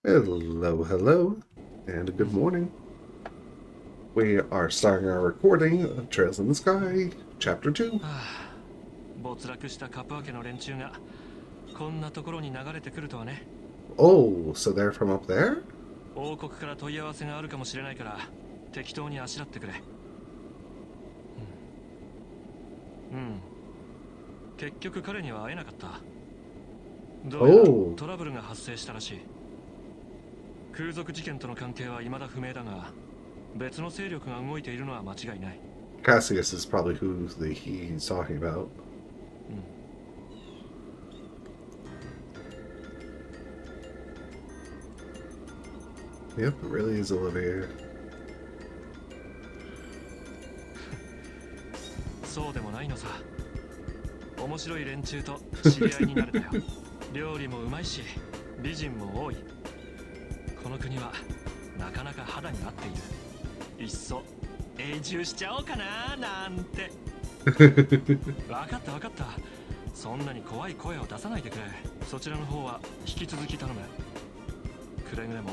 Hello, hello, and good morning. We are starting our recording of Trails in the Sky, Chapter 2. 没落したカプア家の連中がこんなところに流れてくるとはね。Oh, so they're from up there? 王国から問い合わせがあるかもしれないから適当にあしらってくれ。結局彼には会えなかった。どうやらトラブルが発生したらしい。空賊事件との関係は未だ不明だが、別の勢力が動いているのは間違いない。Cassius is probably who he's talking about. Yep, it really is Olivia. そうでもないのさ。面白い連中と知り合いになれたよ。料理もうまいし、美人も多い。この国はなかなか肌に合っている。いっそ永住しちゃおうかななんて。わかったわかった。そんなに怖い声を出さないでくれ。そちらの方は引き続き頼む。くれぐれも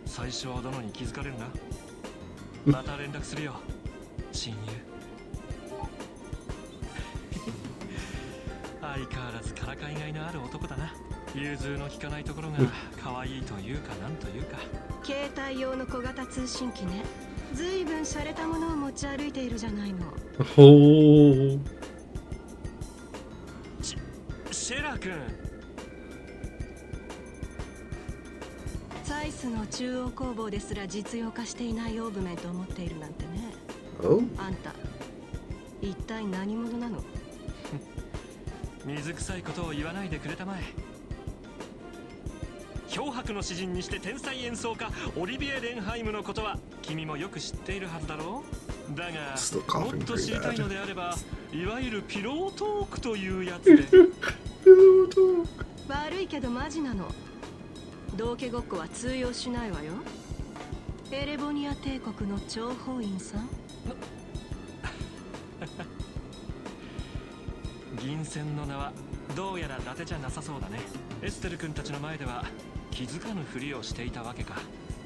最初は殿に気づかれるな。また連絡するよ、親友。相変わらずからかいがいのある男だな。融通の利かないところが可愛いというかなんというか。携帯用の小型通信機ね。ずいぶん洒落たものを持ち歩いているじゃないの。Oh. シェラ君。サイスの中央工房ですら実用化していないオーブメントを持っているなんてね。Oh. あんた一体何者なの？水臭いことを言わないでくれたまえ。漂白の詩人にして天才演奏家オリビエ・レンハイムのことは君もよく知っているはずだろう。だがもっと知りたいのであれば、いわゆるピロートークというやつで。悪いけどマジなの。道化ごっこは通用しないわよ。エレボニア帝国の諜報員さん。銀線の名はどうやら伊達じゃなさそうだね。エステル君たちの前では気づかぬふりをしていたわけか。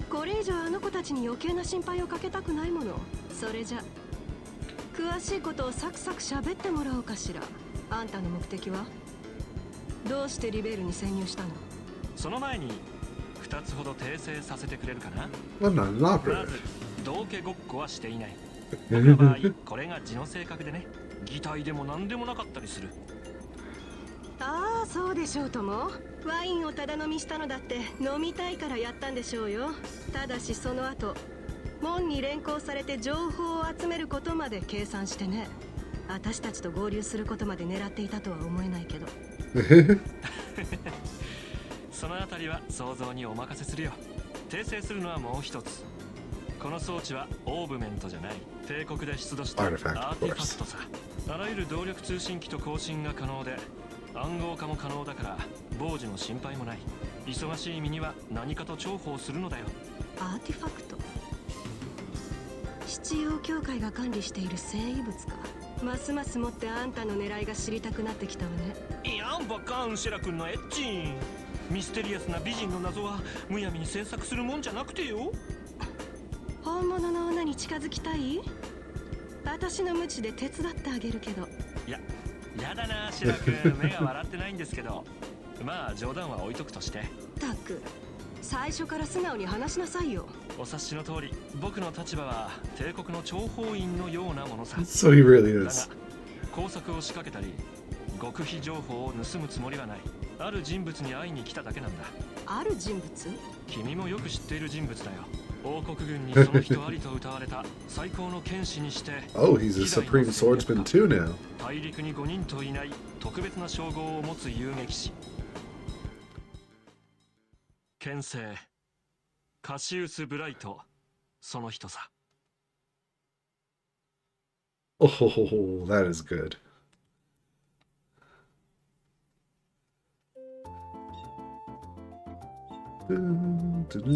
これ以上あの子たちに余計な心配をかけたくないもの。それじゃ詳しいことをサクサク喋ってもらおうかしら。あんたの目的はどうしてリベールに潜入したの？その前に2つほど訂正させてくれるかな。 I'm not an ま operative. ず道化ごっこはしていない。僕の場合これが字の性格でね。擬態でも何でもなかったりする。ああ、そうでしょうとも。ワインをただ飲みしたのだって飲みたいからやったんでしょうよ。ただしその後門に連行されて情報を集めることまで計算してね。私たちと合流することまで狙っていたとは思えないけど。そのあたりは想像にお任せするよ。訂正するのはもう一つ。この装置はオーブメントじゃない。帝国で出土したアーティファクトさ。あらゆる動力通信機と交信が可能で暗号化も可能だから傍受の心配もない。忙しい身には何かと重宝するのだよ。アーティファクト、七曜協会が管理している生異物か。ますますもってあんたの狙いが知りたくなってきたわね。いやんばっかんシェラ君のエッチ。ミステリアスな美人の謎はむやみに詮索するもんじゃなくてよ。本物の女に近づきたい？私の無知で手伝ってあげるけど。やだなシェラ君。目が笑ってないんですけど。まあ冗談は置いとくとして。たく最初から素直に話しなさいよ。お察しの通り僕の立場は帝国の諜報員のようなものさ。 So he really だ is. が工作を仕掛けたり極秘情報を盗むつもりはない。ある人物に会いに来ただけなんだ。ある人物？君もよく知っている人物だよ。王国軍にその人ありと謳われた最高の剣士にして。 Oh, he's a supreme swordsman too now. 大陸に5人といない特別な称号を持つ遊撃士。剣聖カシウス・ブライト、その人さ。 Oh, that is good.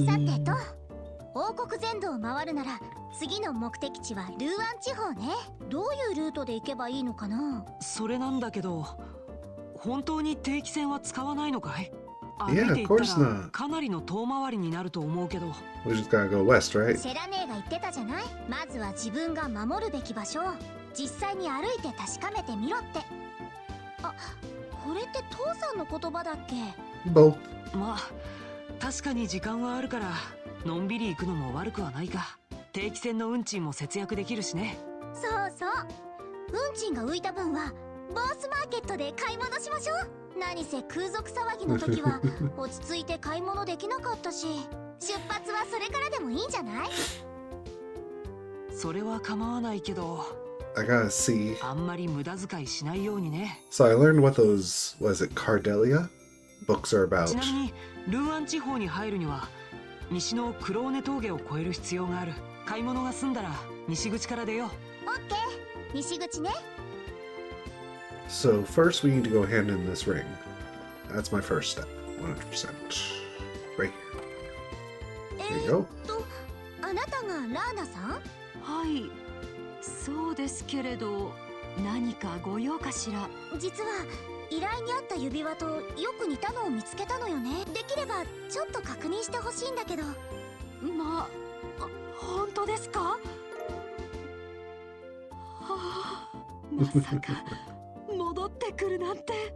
さてと、王国全土を回るなら次の目的地はルーアン地方ね。どういうルートで行けばいいのかな？それなんだけど、本当に定期船は使わないのかい？ Yeah, 歩い of て行った course ら not. かなりの遠回りになると思うけど。 We just gotta go west, right? セラネーが言ってたじゃない。まずは自分が守るべき場所を実際に歩いて確かめてみろって。あ、これって父さんの言葉だっけ？ Both. まあ確かに時間はあるからのんびり行くのも悪くはないか。定期船の運賃も節約できるしね。そうそう。運賃が浮いた分はボースマーケットで買い物しましょう。何せ空賊騒ぎの時は落ち着いて買い物できなかったし、出発はそれからでもいいんじゃない？それは構わないけど、 I gotta see. あんまり無駄遣いしないようにね。 So I learned what those, was it Cardelia? Books are ち about. なみにルーアン地方に入るには西のクローネ峠を越える必要がある。買い物が済んだら西口から出よう。オッケー。西口ね。So first we need to go hand in this ring. That's my first step. 100%. Right here. There you go. あなたがラーナさん？はい、そうですけれど、何かご用かしら？実は依頼にあった指輪とよく似たのを見つけたのよね。できればちょっと確認してほしいんだけど。本当ですか？はあ、まさか戻ってくるなんて。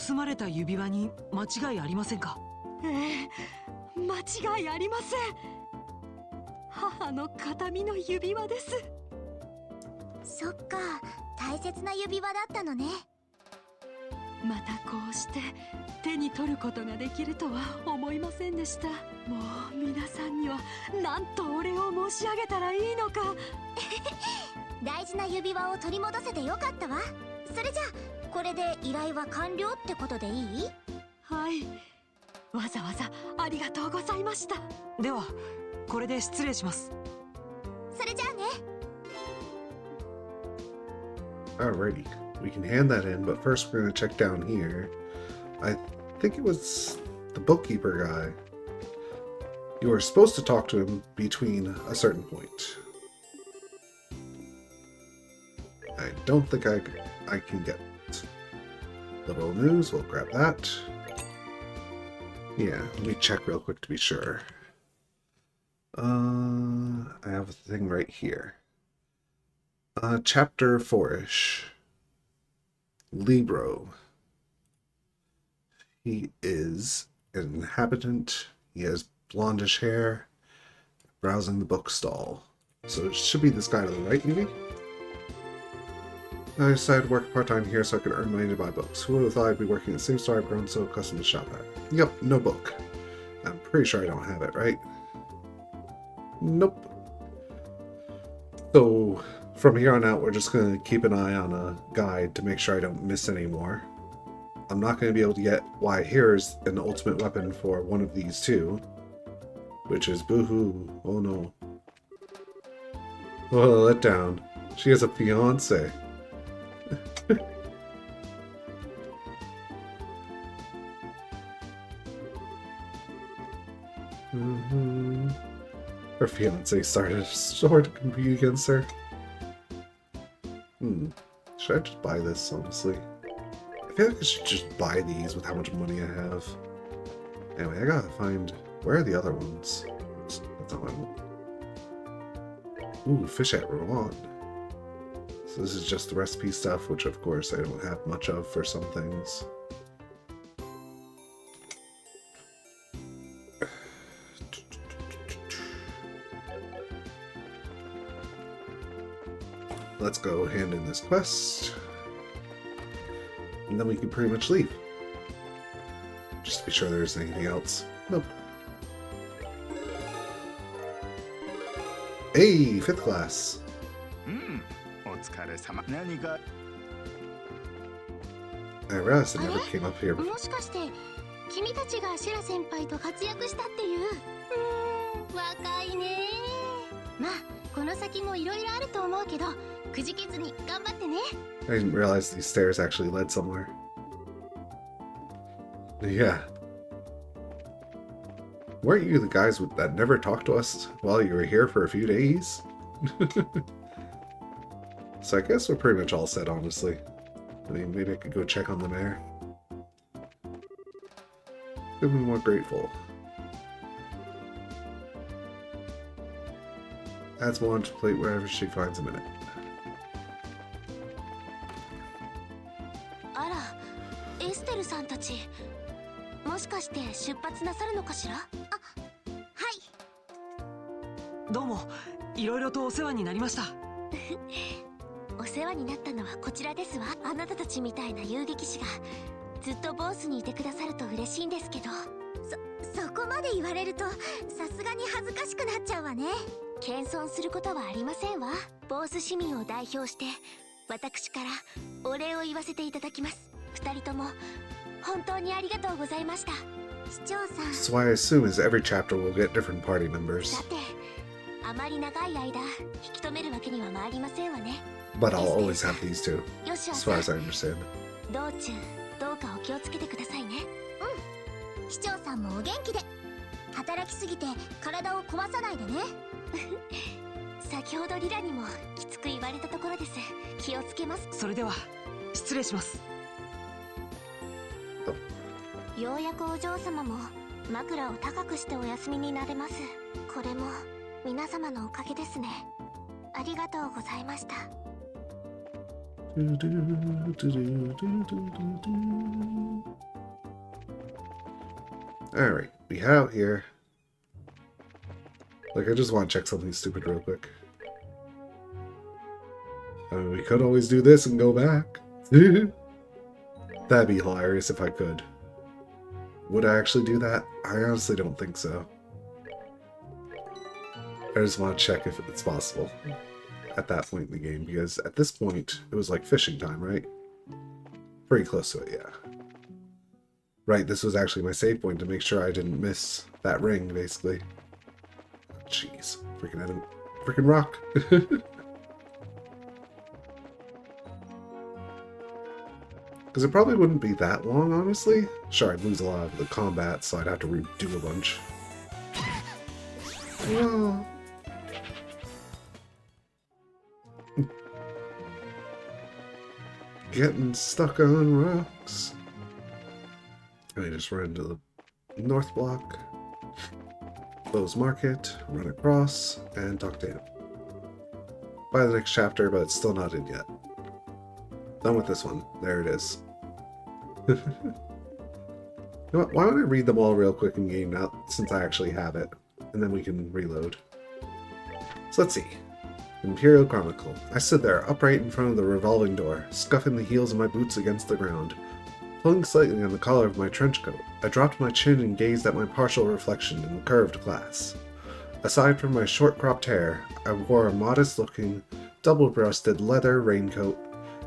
盗まれた指輪に間違いありませんか？ええ、間違いありません。母の形見の指輪です。そっか、大切な指輪だったのね。またこうして手に取ることができるとは思いませんでした。もう皆さんには何とお礼を申し上げたらいいのか。大事な指輪を取り戻せてよかったわ。それじゃあこれで依頼は完了ってことでいい？はい、わざわざありがとうございました。ではこれで失礼します。それじゃあね。 Alrighty. We can hand that in, but first we're gonna check down here. I think it was the bookkeeper guy. You were supposed to talk to him between a certain point. I don't think I can get it. Little news, we'll grab that. Yeah, let me check real quick to be sure. I have a thing right here. Chapter 4-ish. Libro. He is an inhabitant. He has blondish hair. Browsing the bookstall. So it should be this guy to the right, maybe? I decided to work part-time here so I could earn money to buy books. Who would have thought I'd be working at the same store I've grown so accustomed to shop at? Yep, no book. I'm pretty sure I don't have it, right? Nope. So, from here on out, we're just going to keep an eye on a guide to make sure I don't miss any more. I'm not going to be able to get why here's an ultimate weapon for one of these two. Which is boohoo. Oh no. What a letdown. She has a fiance. Her fiance started a store to compete against her. Should I just buy this, honestly? I feel like I should just buy these with how much money I have. Anyway, I gotta find... Where are the other ones? That's not what I want. Ooh, fish at Rouen. So this is just the recipe stuff, which of course I don't have much of for some things. Let's go hand in this quest. And then we can pretty much leave. Just to be sure there's anything else. Nope. Hey, 5th class. I realized I never came up here before. もしかして君たちがシュラ先輩と活躍したっていう？若いね。まあこの先もいろいろあると思うけど、くじけずに頑張ってね。 I didn't realize these stairs actually led somewhere. Yeah. Weren't you the guys that never talked to us while you were here for a few days? So I guess we're pretty much all set, honestly. I mean, maybe I could go check on the mayor. Couldn't be more grateful. Adds more onto plate wherever she finds a minute. あら、エステルさんたち、もしかして出発なさるのかしら？あ、はい。どうも、いろいろとお世話になりました。お世話になったのはこちらですわ。あなたたちみたいな遊撃士がずっとボースにいてくださると嬉しいんですけど。そこまで言われるとさすがに恥ずかしくなっちゃうわね。謙遜することはありませんわ。ボース市民を代表して私からお礼を言わせていただきます。二人とも本当にありがとうございました。市長さん。 So I assume is every chapter will get different party members. さて、あまり長い間引き止めるわけには参りませんわね。 But I'll always have these two, よし as far as I understand. 道中どうかお気をつけてくださいね。うん、市長さんもお元気で。働きすぎて体を壊さないでね。先ほどリラにもきつく言われたところです。気をつけます。それでは失礼します。ようやくお嬢様も枕を高くしてお休みになれます。これも皆様のおかげですね。ありがとうございました。 Alright, we head out here. Like, I just want to check something stupid real quick. I mean, we could always do this and go back. That'd be hilarious if I could. Would I actually do that? I honestly don't think so. I just want to check if it's possible at that point in the game, because at this point, it was like fishing time, right? Pretty close to it, yeah. Right, this was actually my save point to make sure I didn't miss that ring, basically. Jeez, freaking enemy. Freaking rock. Because it probably wouldn't be that long, honestly. Sure, I'd lose a lot of the combat, so I'd have to redo a bunch. Well... Getting stuck on rocks. I just run into the north block, close market, run across, and talk to him. By the next chapter, but it's still not in yet. Done with this one. There it is. You know what? Why don't I read them all real quick in game now, since I actually have it, and then we can reload. So let's see. Imperial Chronicle. I stood there, upright in front of the revolving door, scuffing the heels of my boots against the ground. Pulling slightly on the collar of my trench coat, I dropped my chin and gazed at my partial reflection in the curved glass. Aside from my short-cropped hair, I wore a modest-looking, double-breasted leather raincoat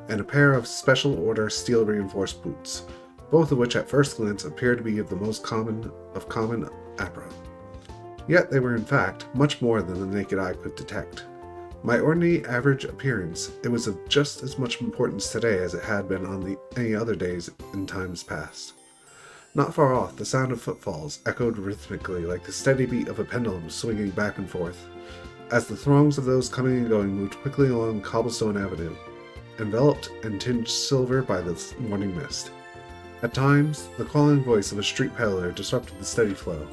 and a pair of special order steel-reinforced boots, both of which at first glance appeared to be of the most common apparel. Yet they were in fact much more than the naked eye could detect. My ordinary average appearance, it was of just as much importance today as it had been on any other days in times past. Not far off, the sound of footfalls echoed rhythmically like the steady beat of a pendulum swinging back and forth, as the throngs of those coming and going moved quickly along Cobblestone Avenue, enveloped and tinged silver by the morning mist. At times, the calling voice of a street peddler disrupted the steady flow,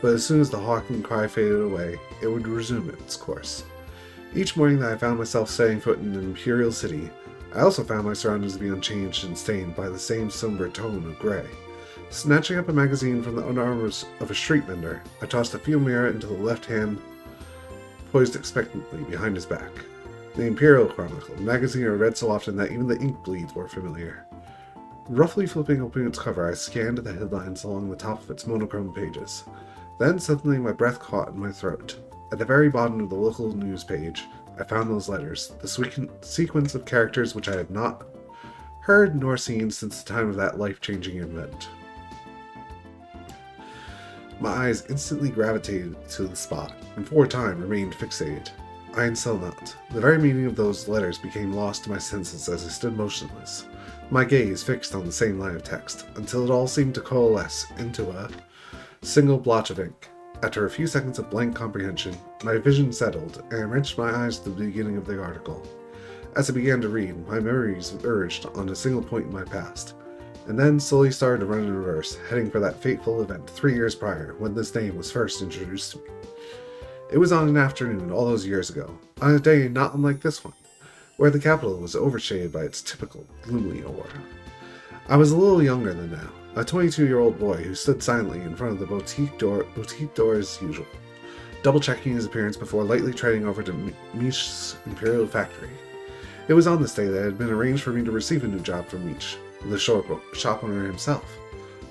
but as soon as the hawking cry faded away, it would resume its course. Each morning that I found myself setting foot in an Imperial City, I also found my surroundings to be unchanged and stained by the same somber tone of grey. Snatching up a magazine from the underarms of a street vendor, I tossed a Fiumara into the left hand, poised expectantly behind his back. The Imperial Chronicle, a magazine I read so often that even the ink bleeds were familiar. Roughly flipping open its cover, I scanned the headlines along the top of its monochrome pages. Then suddenly my breath caught in my throat. At the very bottom of the local news page, I found those letters, the sequence of characters which I had not heard nor seen since the time of that life-changing event. My eyes instantly gravitated to the spot, and for a time remained fixated. I until not. The very meaning of those letters became lost to my senses as I stood motionless, my gaze fixed on the same line of text, until it all seemed to coalesce into a single blotch of ink. After a few seconds of blank comprehension, my vision settled, and I wrenched my eyes to the beginning of the article. As I began to read, my memories urged on a single point in my past. and then slowly started to run in reverse, heading for that fateful event 3 years prior when this name was first introduced to me. It was on an afternoon all those years ago, on a day not unlike this one, where the capital was overshaded by its typical gloomy aura. I was a little younger than now, a 22-year-old boy who stood silently in front of the boutique door as usual, double-checking his appearance before lightly treading over to Miche's Imperial Factory. It was on this day that it had been arranged for me to receive a new job from Miche, the shop owner himself.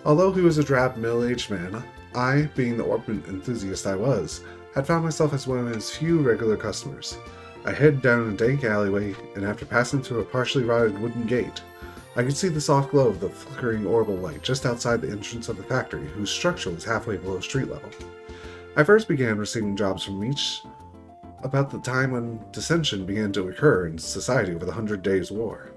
Although he was a drab, middle-aged man, I, being the ornament enthusiast I was, had found myself as one of his few regular customers. I headed down a dank alleyway, and after passing through a partially rotted wooden gate, I could see the soft glow of the flickering orbital light just outside the entrance of the factory, whose structure was halfway below street level. I first began receiving jobs from Miche about the time when dissension began to occur in society over the 100 Days' War.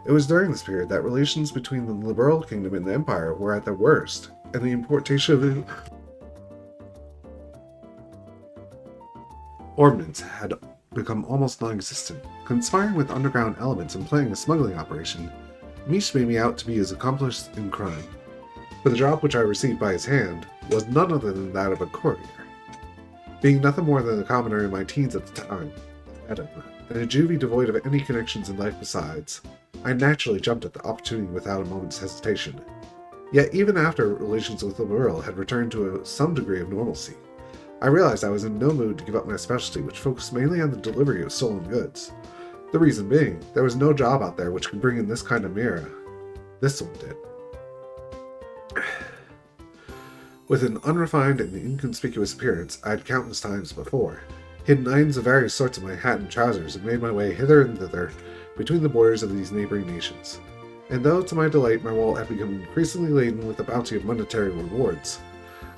It was during this period that relations between the Liberal Kingdom and the Empire were at their worst, and the importation of ordnance had become almost non-existent. Conspiring with underground elements and playing a smuggling operation, Miche made me out to be his accomplice in crime. But the job which I received by his hand was none other than that of a courier. Being nothing more than a commoner in my teens at the time, and a juvie devoid of any connections in life besides, I naturally jumped at the opportunity without a moment's hesitation. Yet even after relations with the world had returned to some degree of normalcy, I realized I was in no mood to give up my specialty, which focused mainly on the delivery of stolen goods. The reason being, there was no job out there which could bring in this kind of mirror. This one did. With an unrefined and inconspicuous appearance I had countless times before, hidden items of various sorts in my hat and trousers, and made my way hither and thither between the borders of these neighboring nations. And though to my delight my wallet had become increasingly laden with the bounty of monetary rewards,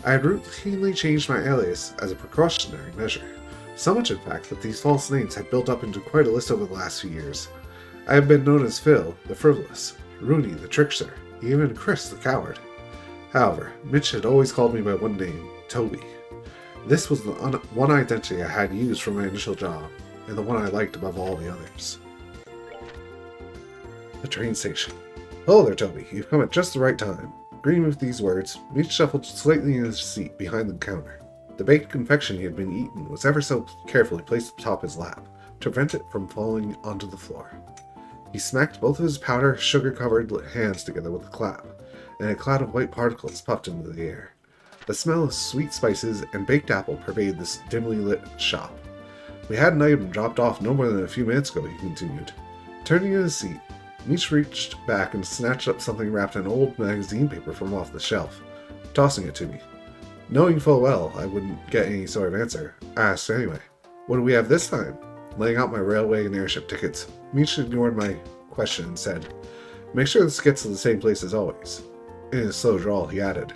I had routinely changed my alias as a precautionary measure, so much in fact that these false names had built up into quite a list over the last few years. I have been known as Phil, the Frivolous, Rooney, the Trickster, even Chris, the Coward. However, Miche had always called me by one name, Toby. This was the one identity I had used for my initial job, and the one I liked above all the others. The train station. Hello there, Toby. You've come at just the right time. Greeting with these words, Miche shuffled slightly in his seat behind the counter. The baked confection he had been eating was ever so carefully placed atop his lap, to prevent it from falling onto the floor. He smacked both of his powder, sugar-covered hands together with a clap, and a cloud of white particles puffed into the air. The smell of sweet spices and baked apple pervaded this dimly lit shop. We had an item dropped off no more than a few minutes ago, he continued. Turning in his seat, Miche reached back and snatched up something wrapped in old magazine paper from off the shelf, tossing it to me. Knowing full well I wouldn't get any sort of answer, I asked anyway, "What do we have this time?" Laying out my railway and airship tickets, Miche ignored my question and said, "Make sure this gets to the same place as always." In his slow drawl, he added,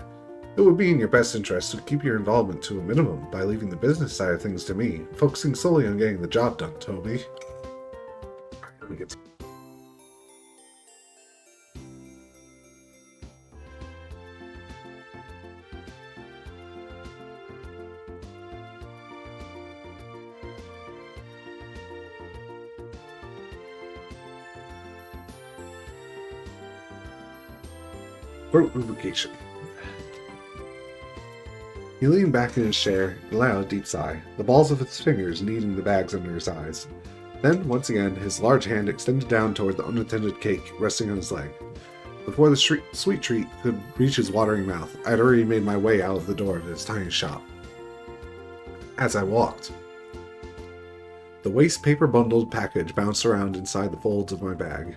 "It would be in your best interest to keep your involvement to a minimum by leaving the business side of things to me, focusing solely on getting the job done, Toby." Let me get throat lubrication. He leaned back in his chair and let out a deep sigh, the balls of his fingers kneading the bags under his eyes. Then, once again, his large hand extended down toward the unattended cake resting on his leg. Before the sweet treat could reach his watering mouth, I had already made my way out of the door of his tiny shop. As I walked, the waste paper bundled package bounced around inside the folds of my bag.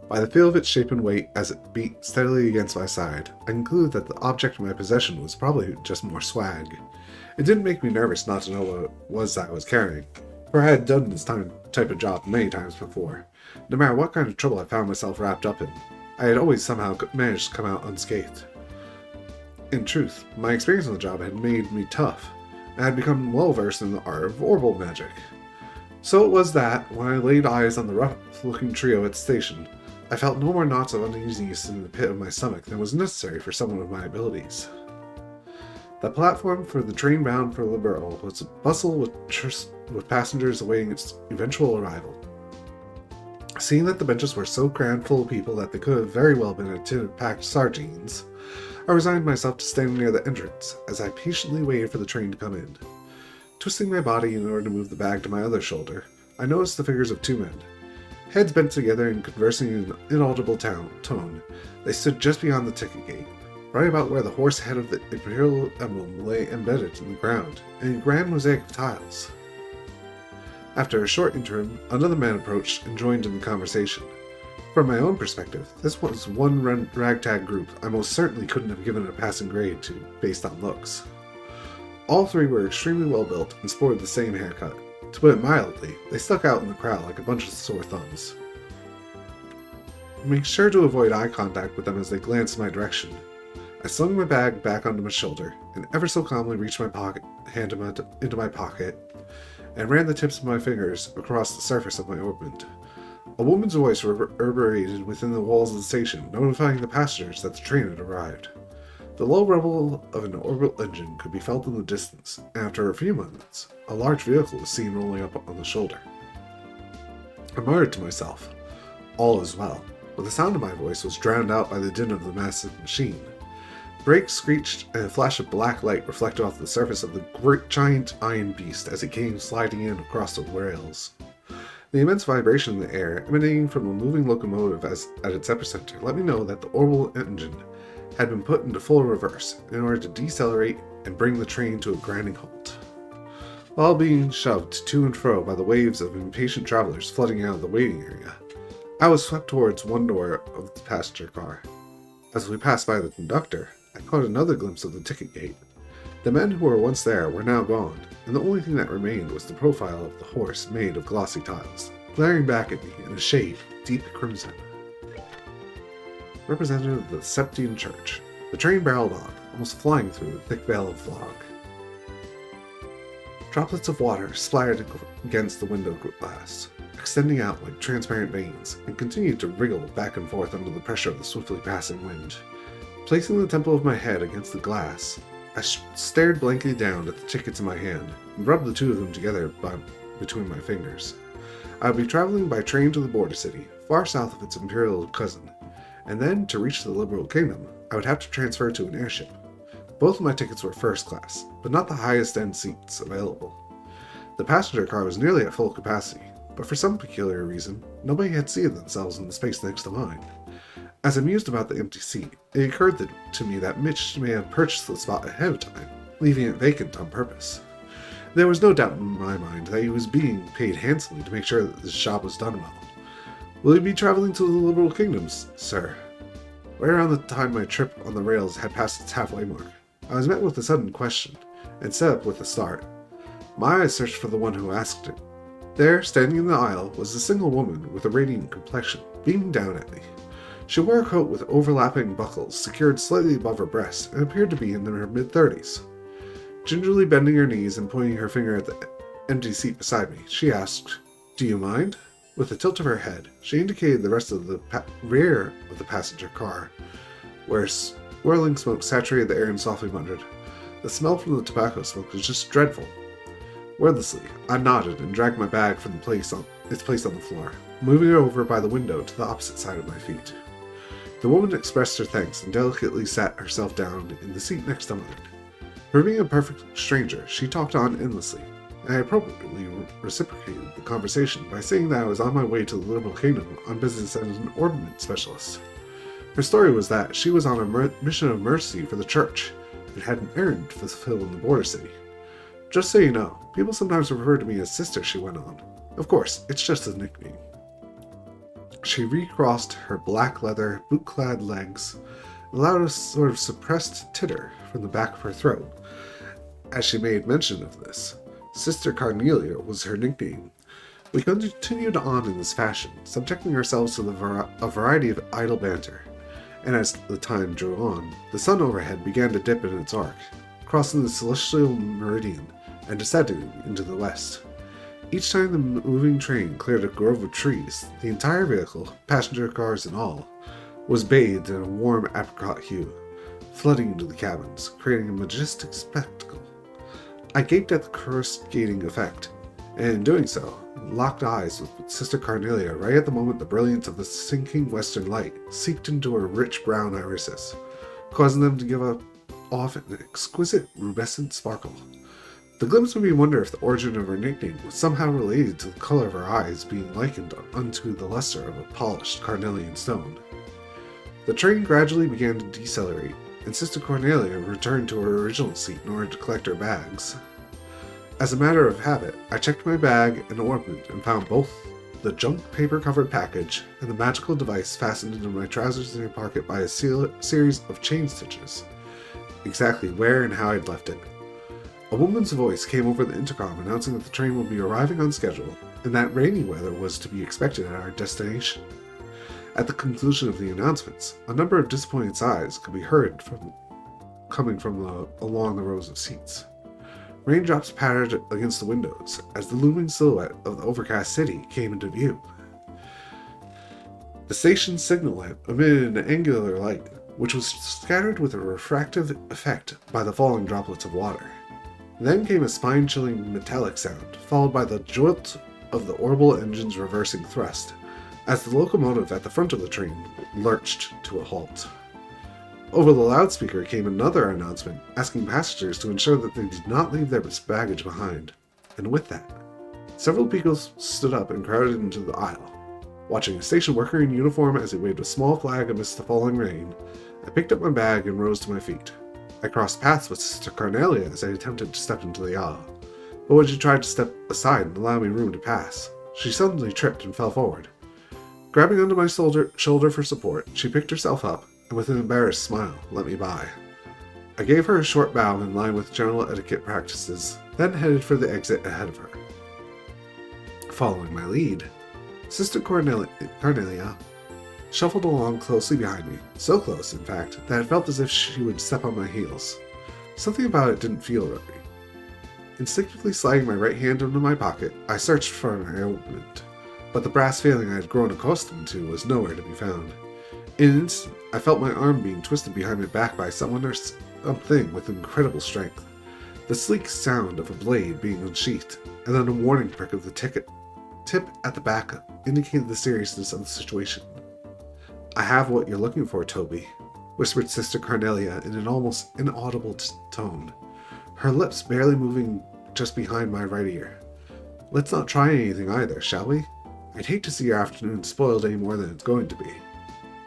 By the feel of its shape and weight as it beat steadily against my side, I concluded that the object of my possession was probably just more swag. It didn't make me nervous not to know what it was that I was carrying, for I had done this type of job many times before. No matter what kind of trouble I found myself wrapped up in, I had always somehow managed to come out unscathed. In truth, my experience on the job had made me tough, and I had become well versed in the art of orbital magic. So it was that, when I laid eyes on the rough-looking trio at the station, I felt no more knots of uneasiness in the pit of my stomach than was necessary for someone of my abilities. The platform for the train bound for Liberal was a bustle with passengers awaiting its eventual arrival. Seeing that the benches were so crammed full of people that they could have very well been a tin of packed sardines, I resigned myself to standing near the entrance as I patiently waited for the train to come in. Twisting my body in order to move the bag to my other shoulder, I noticed the figures of two men. Heads bent together and conversing in an inaudible tone, they stood just beyond the ticket gate, right about where the horse head of the Imperial emblem lay embedded in the ground, in a grand mosaic of tiles. After a short interim, another man approached and joined in the conversation. From my own perspective, this was one ragtag group I most certainly couldn't have given a passing grade to based on looks. All three were extremely well built and sported the same haircut. To put it mildly, they stuck out in the crowd like a bunch of sore thumbs. I made sure to avoid eye contact with them as they glanced in my direction. I slung my bag back onto my shoulder and ever so calmly reached my hand into my pocket and ran the tips of my fingers across the surface of my orbment. A woman's voice reverberated within the walls of the station, notifying the passengers that the train had arrived. The low rumble of an orbital engine could be felt in the distance, and after a few moments, a large vehicle was seen rolling up on the shoulder. I muttered to myself, all is well, but the sound of my voice was drowned out by the din of the massive machine. Brakes screeched, and a flash of black light reflected off the surface of the great giant iron beast as it came sliding in across the rails. The immense vibration in the air, emanating from a moving locomotive at its epicenter, let me know that the orbital engine had been put into full reverse in order to decelerate and bring the train to a grinding halt. While being shoved to and fro by the waves of impatient travelers flooding out of the waiting area, I was swept towards one door of the passenger car. As we passed by the conductor, I caught another glimpse of the ticket gate. The men who were once there were now gone, and the only thing that remained was the profile of the horse made of glossy tiles, glaring back at me in a shade of deep crimson. Representative of the Septine Church, the train barreled on, almost flying through the thick veil of fog. Droplets of water splattered against the window glass, extending out like transparent veins, and continued to wriggle back and forth under the pressure of the swiftly passing wind. Placing the temple of my head against the glass, I stared blankly down at the tickets in my hand and rubbed the two of them together between my fingers. I would be traveling by train to the border city, far south of its imperial cousin, and then, to reach the Liberal Kingdom, I would have to transfer to an airship. Both of my tickets were first class, but not the highest end seats available. The passenger car was nearly at full capacity, but for some peculiar reason, nobody had seated themselves in the space next to mine. As I mused about the empty seat, it occurred to me that Mitch may have purchased the spot ahead of time, leaving it vacant on purpose. There was no doubt in my mind that he was being paid handsomely to make sure that this job was done well. Will you be traveling to the Liberal Kingdoms, sir? Right around the time my trip on the rails had passed its halfway mark, I was met with a sudden question, and set up with a start. My eyes searched for the one who asked it. There, standing in the aisle, was a single woman with a radiant complexion, beaming down at me. She wore a coat with overlapping buckles secured slightly above her breast and appeared to be in her mid-30s. Gingerly bending her knees and pointing her finger at the empty seat beside me, she asked, "Do you mind?" With a tilt of her head, she indicated the rest of the rear of the passenger car, where swirling smoke saturated the air, and softly muttered, "The smell from the tobacco smoke was just dreadful." Wordlessly, I nodded and dragged my bag from its place on the floor, moving it over by the window to the opposite side of my feet. The woman expressed her thanks and delicately sat herself down in the seat next to mine. For being a perfect stranger, she talked on endlessly, and I appropriately reciprocated the conversation by saying that I was on my way to the Liberal Kingdom on business as an ornament specialist. Her story was that she was on a mission of mercy for the church and had an errand to fulfill in the border city. "Just so you know, people sometimes refer to me as Sister," she went on. "Of course, it's just a nickname." She recrossed her black leather, boot-clad legs, and allowed a sort of suppressed titter from the back of her throat as she made mention of this. Sister Carnelia was her nickname. We continued on in this fashion, subjecting ourselves to a variety of idle banter, and as the time drew on, the sun overhead began to dip in its arc, crossing the celestial meridian and descending into the west. Each time the moving train cleared a grove of trees, the entire vehicle, passenger cars and all, was bathed in a warm apricot hue, flooding into the cabins, creating a majestic spectacle. I gaped at the coruscating effect, and in doing so, locked eyes with Sister Carnelia right at the moment the brilliance of the sinking western light seeped into her rich brown irises, causing them to give off an exquisite rubescent sparkle. The glimpse made me wonder if the origin of her nickname was somehow related to the color of her eyes being likened unto the luster of a polished carnelian stone. The train gradually began to decelerate, and Sister Cornelia returned to her original seat in order to collect her bags. As a matter of habit, I checked my bag and orbit and found both the junk paper-covered package and the magical device fastened into my trousers inner pocket by a series of chain stitches, exactly where and how I'd left it. A woman's voice came over the intercom announcing that the train would be arriving on schedule and that rainy weather was to be expected at our destination. At the conclusion of the announcements, a number of disappointed sighs could be heard coming from along the rows of seats. Raindrops pattered against the windows as the looming silhouette of the overcast city came into view. The station's signal lamp emitted an angular light, which was scattered with a refractive effect by the falling droplets of water. Then came a spine-chilling metallic sound, followed by the jolt of the orbital engine's reversing thrust, as the locomotive at the front of the train lurched to a halt. Over the loudspeaker came another announcement asking passengers to ensure that they did not leave their baggage behind, and with that, several people stood up and crowded into the aisle. Watching a station worker in uniform as he waved a small flag amidst the falling rain, I picked up my bag and rose to my feet. I crossed paths with Sister Carnelia as I attempted to step into the aisle, but when she tried to step aside and allow me room to pass, she suddenly tripped and fell forward. Grabbing onto my shoulder for support, she picked herself up and with an embarrassed smile, let me by. I gave her a short bow in line with general etiquette practices, then headed for the exit ahead of her. Following my lead, Sister Carnelia shuffled along closely behind me, so close, in fact, that it felt as if she would step on my heels. Something about it didn't feel right. Instinctively sliding my right hand into my pocket, I searched for my ointment, but the brass feeling I had grown accustomed to was nowhere to be found. In an instant, I felt my arm being twisted behind my back by someone or something with incredible strength. The sleek sound of a blade being unsheathed, and then a warning prick of the tip at the back indicated the seriousness of the situation. "I have what you're looking for, Toby," whispered Sister Carnelia in an almost inaudible tone, her lips barely moving just behind my right ear. "Let's not try anything either, shall we? I'd hate to see your afternoon spoiled any more than it's going to be."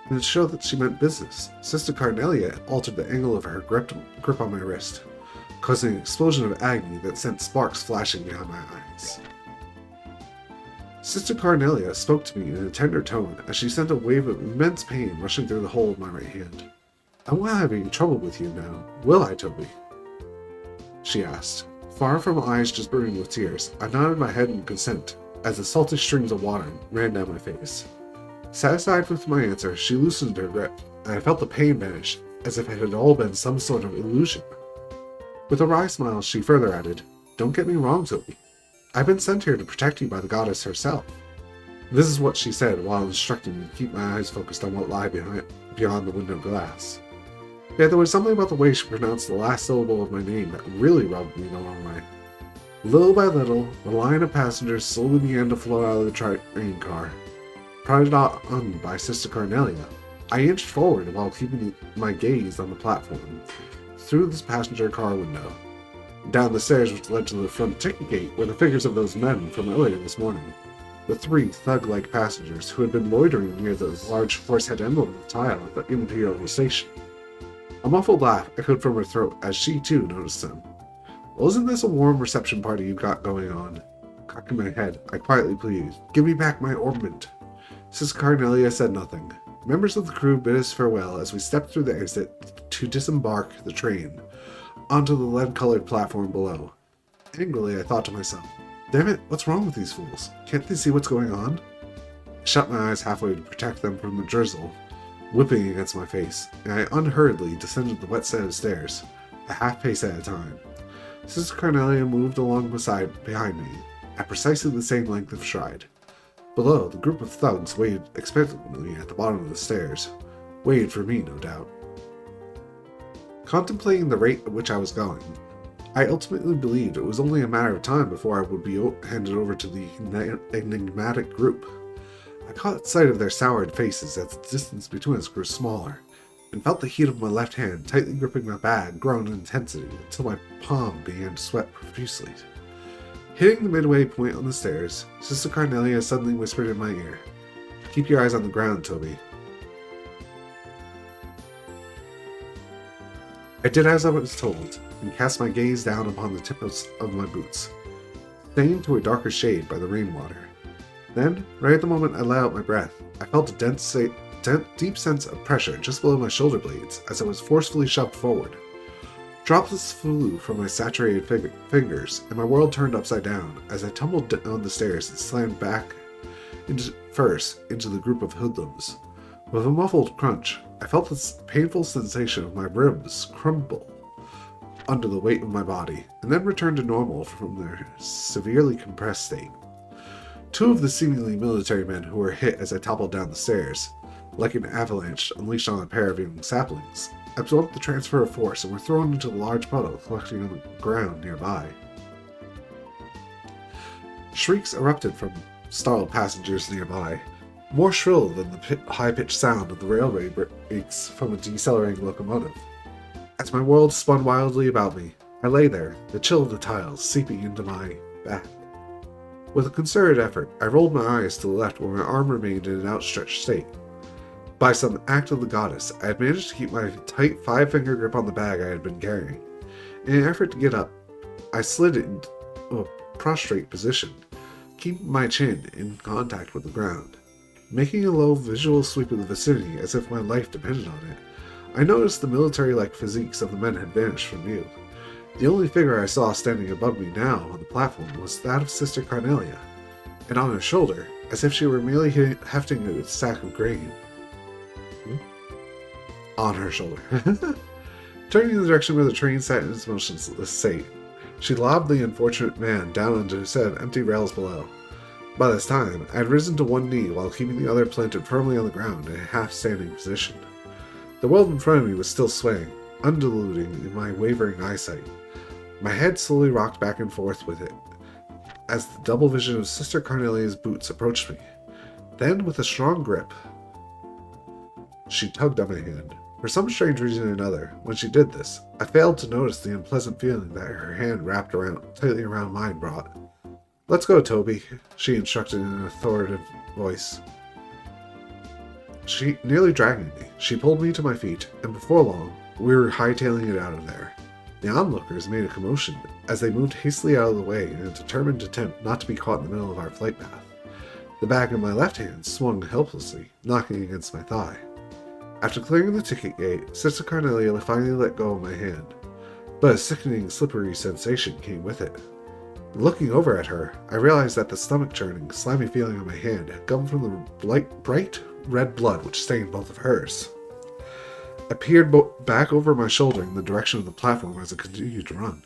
And to show that she meant business, Sister Carnelia altered the angle of her grip on my wrist, causing an explosion of agony that sent sparks flashing behind my eyes. Sister Carnelia spoke to me in a tender tone as she sent a wave of immense pain rushing through the whole of my right hand. "I won't have any trouble with you now, will I, Toby?" she asked. Far from eyes just brimming with tears, I nodded my head in consent as the salty streams of water ran down my face. Satisfied with my answer, she loosened her grip, and I felt the pain vanish, as if it had all been some sort of illusion. With a wry smile, she further added, "Don't get me wrong, Toby. I've been sent here to protect you by the goddess herself." This is what she said while instructing me to keep my eyes focused on what lay beyond the window glass. Yet there was something about the way she pronounced the last syllable of my name that really rubbed me the wrong way. Little by little, the line of passengers slowly began to flow out of the train car. Prodded on by Sister Carnelia, I inched forward while keeping my gaze on the platform, through this passenger car window. Down the stairs which led to the front ticket gate were the figures of those men from earlier this morning, the 3 thug-like passengers who had been loitering near the large horsehead emblem of the tile at the Imperial Station. A muffled laugh echoed from her throat as she too noticed them. "Well, isn't this a warm reception party you've got going on?" Cocking my head, I quietly pleaded, "Give me back my orbment." Sister Carnelia said nothing. Members of the crew bid us farewell as we stepped through the exit to disembark the train onto the lead-colored platform below. Angrily, I thought to myself, "Damn it, what's wrong with these fools? Can't they see what's going on?" I shut my eyes halfway to protect them from the drizzle whipping against my face, and I unhurriedly descended the wet set of stairs, a half pace at a time. Sister Carnelia moved along behind me, at precisely the same length of stride. Below, the group of thugs waited expectantly at the bottom of the stairs. Waited for me, no doubt. Contemplating the rate at which I was going, I ultimately believed it was only a matter of time before I would be handed over to the enigmatic group. I caught sight of their soured faces as the distance between us grew smaller, and felt the heat of my left hand tightly gripping my bag grow in intensity until my palm began to sweat profusely. Hitting the midway point on the stairs, Sister Carnelia suddenly whispered in my ear, "Keep your eyes on the ground, Toby." I did as I was told, and cast my gaze down upon the tips of my boots, stained to a darker shade by the rainwater. Then, right at the moment I let out my breath, I felt a deep sense of pressure just below my shoulder blades as I was forcefully shoved forward. Droplets flew from my saturated fingers, and my world turned upside down as I tumbled down the stairs and slammed back into the group of hoodlums. With a muffled crunch, I felt this painful sensation of my ribs crumble under the weight of my body, and then return to normal from their severely compressed state. Two of the seemingly military men who were hit as I toppled down the stairs, like an avalanche unleashed on a pair of young saplings, absorbed the transfer of force and were thrown into a large puddle collecting on the ground nearby. Shrieks erupted from startled passengers nearby, more shrill than the high-pitched sound of the railway brakes from a decelerating locomotive. As my world spun wildly about me, I lay there, the chill of the tiles seeping into my back. With a concerted effort, I rolled my eyes to the left where my arm remained in an outstretched state. By some act of the goddess, I had managed to keep my tight 5-finger grip on the bag I had been carrying. In an effort to get up, I slid it into a prostrate position, keeping my chin in contact with the ground. Making a low visual sweep of the vicinity as if my life depended on it, I noticed the military-like physiques of the men had vanished from view. The only figure I saw standing above me now on the platform was that of Sister Carnelia, and on her shoulder, as if she were merely hefting a sack of grain. On her shoulder. Turning in the direction where the train sat in its motionless state, she lobbed the unfortunate man down onto a set of empty rails below. By this time, I had risen to one knee while keeping the other planted firmly on the ground in a half-standing position. The world in front of me was still swaying, undulating in my wavering eyesight. My head slowly rocked back and forth with it, as the double vision of Sister Carnelia's boots approached me. Then, with a strong grip, she tugged on my hand. For some strange reason or another, when she did this, I failed to notice the unpleasant feeling that her hand wrapped tightly around mine brought. "Let's go, Toby," she instructed in an authoritative voice. She nearly dragging me. She pulled me to my feet, and before long, we were hightailing it out of there. The onlookers made a commotion as they moved hastily out of the way in a determined attempt not to be caught in the middle of our flight path. The bag in my left hand swung helplessly, knocking against my thigh. After clearing the ticket gate, Sister Carnelia finally let go of my hand, but a sickening, slippery sensation came with it. Looking over at her, I realized that the stomach-churning, slimy feeling on my hand had come from the bright red blood which stained both of hers. I peered back over my shoulder in the direction of the platform as I continued to run,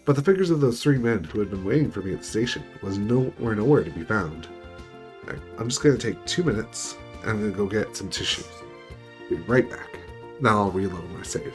but the figures of those 3 men who had been waiting for me at the station were nowhere to be found. I'm just going to take 2 minutes, and I'm going to go get some tissues. Be right back. Now I'll reload my save.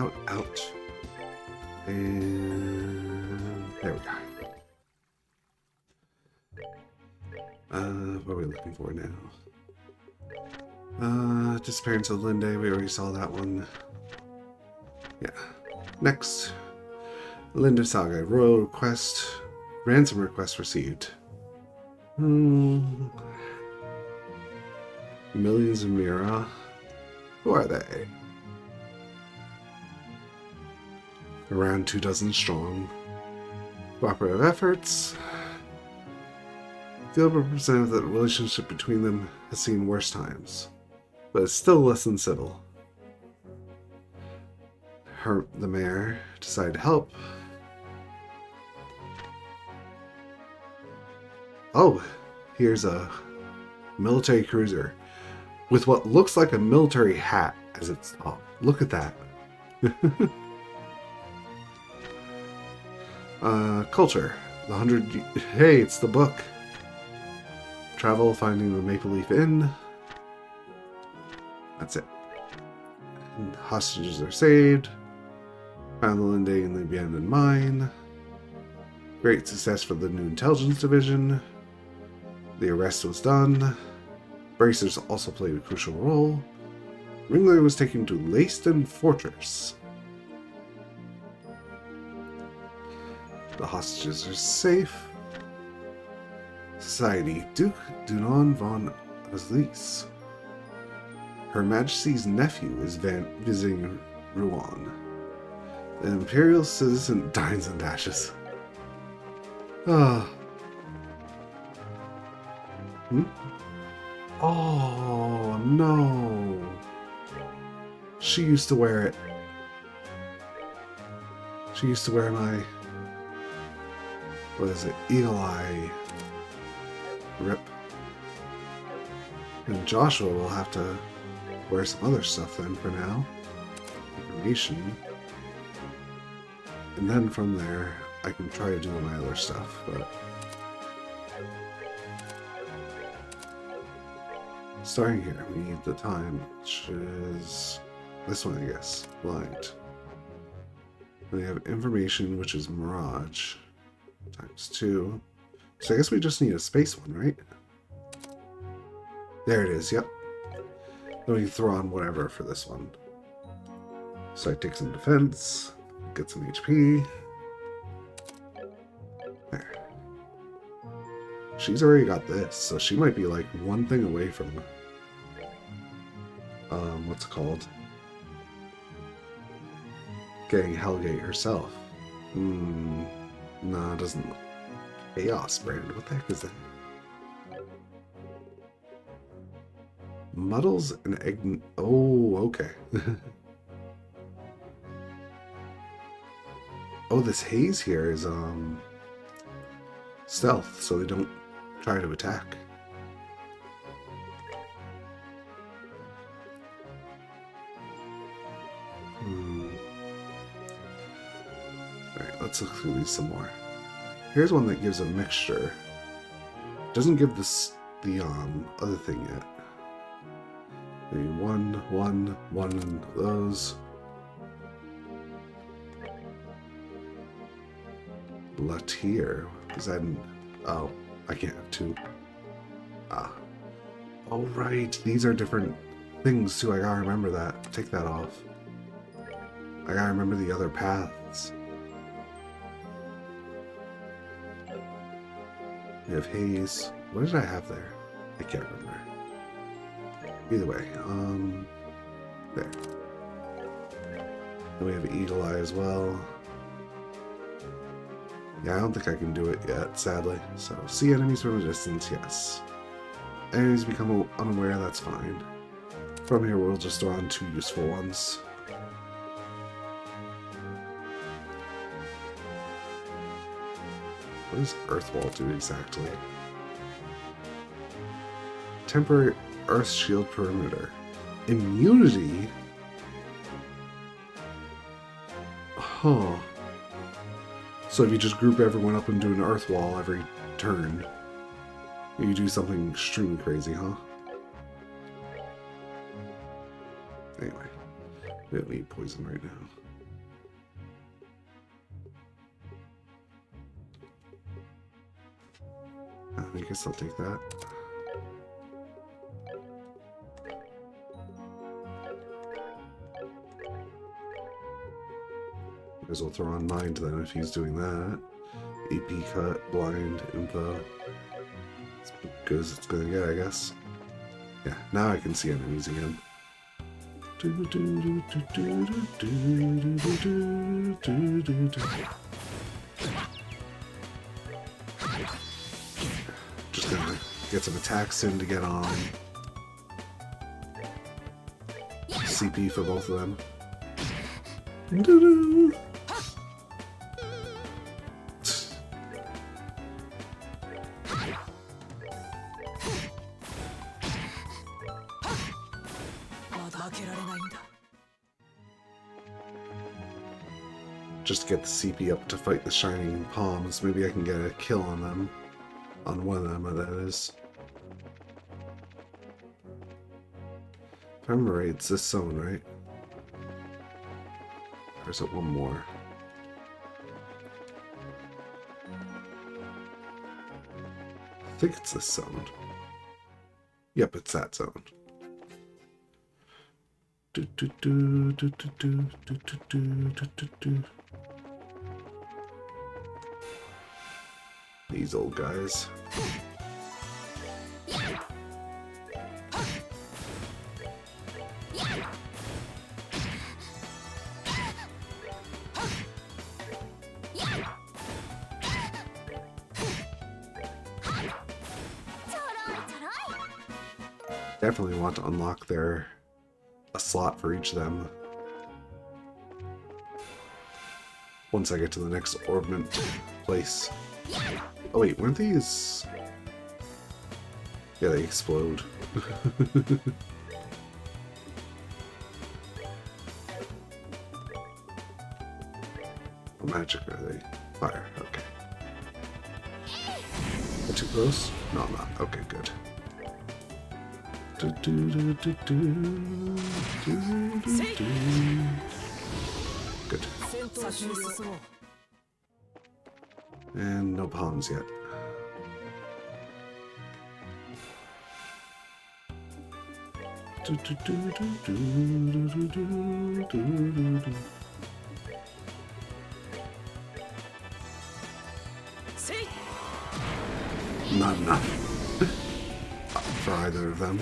Out, out. And there we go. What are we looking for now? Disappearance of Linde, we already saw that one. Yeah. Next. Linde Saga, royal request, ransom request received. Millions of Mira. Who are they? Around 24 strong. Cooperative efforts. Field representative that the relationship between them has seen worse times, but it's still less than civil. The mayor decided to help. Oh, here's a military cruiser with what looks like a military hat as its top. Look at that. Culture. The 100... Hey, it's the book. Travel, finding the Maple Leaf Inn. That's it. And hostages are saved. Found the Linde in the abandoned mine. Great success for the new intelligence division. The arrest was done. Bracers also played a crucial role. Ringler was taken to Leyston Fortress. The hostages are safe. Society. Duke Dunon von Aslis. Her Majesty's nephew is visiting Rouen. The Imperial citizen dines and dashes. Ah. Oh, no. She used to wear it. She used to wear my... What is it? Eagle Eye. Rip. And Joshua will have to wear some other stuff then for now. Information. And then from there, I can try to do my other stuff, but... Starting here, we need the time, which is this one, I guess. Blind. We have information, which is Mirage. ×2. So I guess we just need a space one, right? There it is, yep. Then we can throw on whatever for this one. So I take some defense, get some HP. There. She's already got this, so she might be like one thing away from what's it called? Getting Hellgate herself. No, it doesn't look. Chaos brand. What the heck is that? Muddles and egg. Oh, okay. Oh, this haze here is stealth, so they don't try to attack. Alright, let's look through these some more. Here's one that gives a mixture. Doesn't give this the other thing yet. Maybe one of those. Latier. Is that an... Oh, I can't have two. Ah. Oh, right. These are different things, too. I gotta remember that. Take that off. I gotta remember the other paths. We have haze. What did I have there? I can't remember. Either way, there. Then we have Eagle Eye as well. Yeah, I don't think I can do it yet, sadly. So, see enemies from a distance, yes. Enemies become unaware, that's fine. From here, we'll just throw on two useful ones. What does Earthwall do exactly? Temporary Earth Shield Perimeter. Immunity? Huh. So if you just group everyone up and do an Earth Wall every turn, you do something extremely crazy, huh? Anyway, we don't need poison right now. I guess I'll take that. Might as well throw on mind then if he's doing that. AP cut, blind, info. It's as good as it's gonna get, I guess. Yeah, now I can see enemies again. Just gonna get some attacks in to get on. CP for both of them. Just to get the CP up to fight the Shining Palms. Maybe I can get a kill on them. On one of them, that is. If I remember right, it's this zone, right? Or is it one more? I think it's this zone. Yep, it's that zone. These old guys. Definitely want to unlock a slot for each of them. Once I get to the next orbment place. Oh wait, weren't these... Yeah, they explode. What magic are they? Fire, okay. Am I too close? No, I'm not. Okay, good. Good. And no palms yet. Not enough for either of them.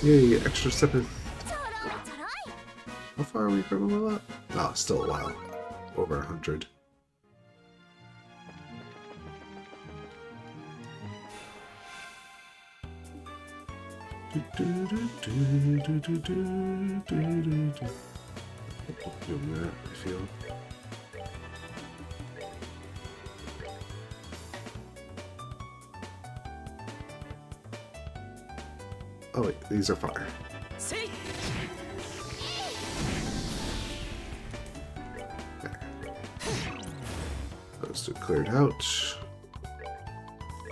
Yay, extra sepith. How far are we from all that? Oh, still a while. Over 100. Doing that, I feel. Oh wait, these are fire. There. Those two cleared out.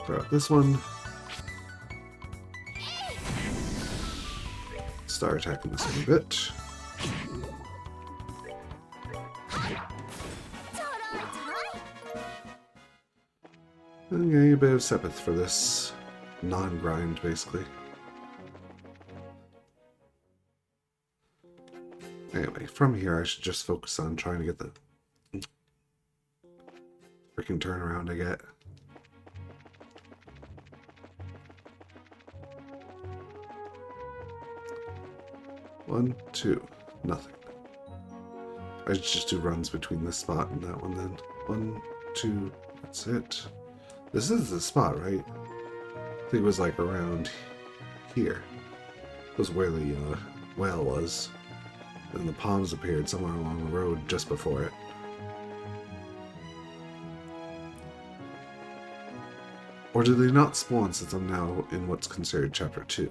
Clear out this one. Start attacking this one a bit. And getting a bit of sepith for this non-grind, basically. Anyway, from here I should just focus on trying to get the freaking turnaround I get. One, two, nothing. I should just do runs between this spot and that one then. One, two, that's it. This is the spot, right? I think it was like around here. It was where the well was. And the palms appeared somewhere along the road just before it. Or did they not spawn since I'm now in what's considered chapter 2?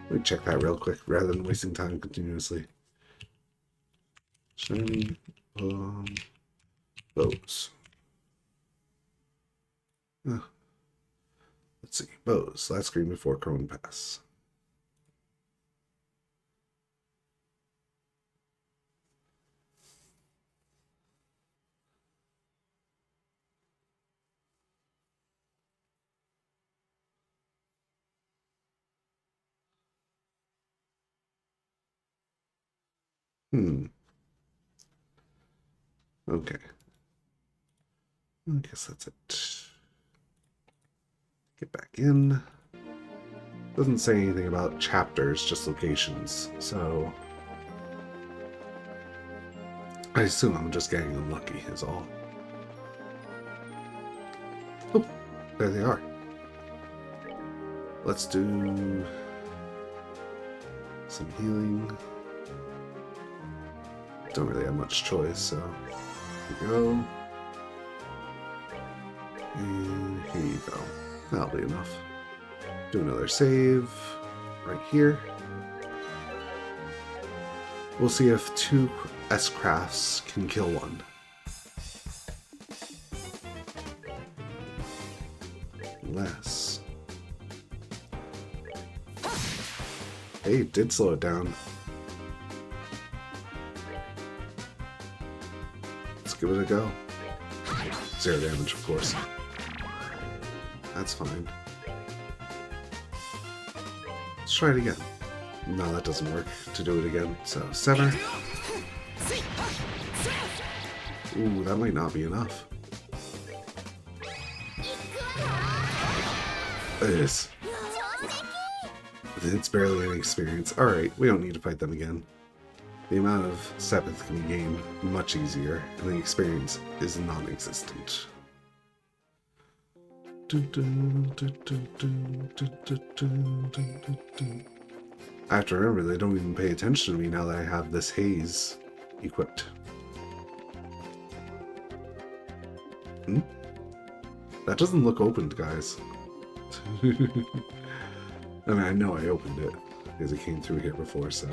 Let me check that real quick rather than wasting time continuously. Shiny Bows. Let's see. Bows. Last screen before Crone Pass. Okay. I guess that's it. Get back in. Doesn't say anything about chapters, just locations, so I assume I'm just getting unlucky is all. Oh, there they are. Let's do some healing. Don't really have much choice, so here we go. And here you go. That'll be enough. Do another save right here. We'll see if 2 S-crafts can kill one. Less. Hey, it did slow it down. Let's give it a go. 0 damage, of course. That's fine. Let's try it again. No, that doesn't work to do it again. So, Sever. Ooh, that might not be enough. It is. It's barely any experience. Alright, we don't need to fight them again. The amount of Sepith can be gained much easier, and the experience is non-existent. I have to remember they don't even pay attention to me now that I have this haze equipped. That doesn't look opened, guys. I mean, I know I opened it because it came through here before, so.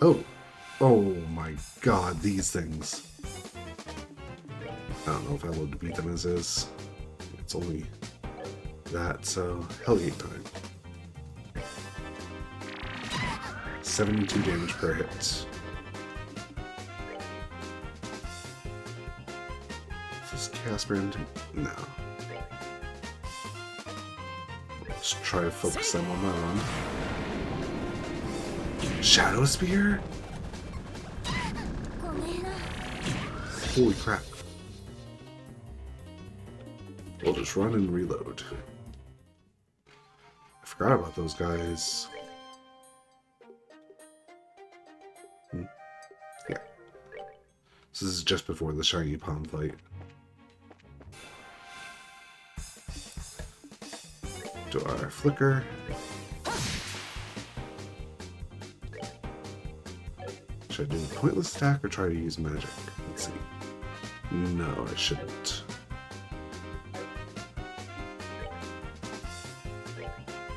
Oh! Oh my god, these things. I don't know if I would beat them as is. It's only that, so Hellgate time. 72 damage per hit. Is this Casper? No. Let's try to focus them on my own. Shadow Spear? Holy crap. We'll just run and reload. I forgot about those guys. Yeah. This is just before the Shiny Palm fight. Do our flicker. Should I do a pointless attack or try to use magic? Let's see. No, I shouldn't.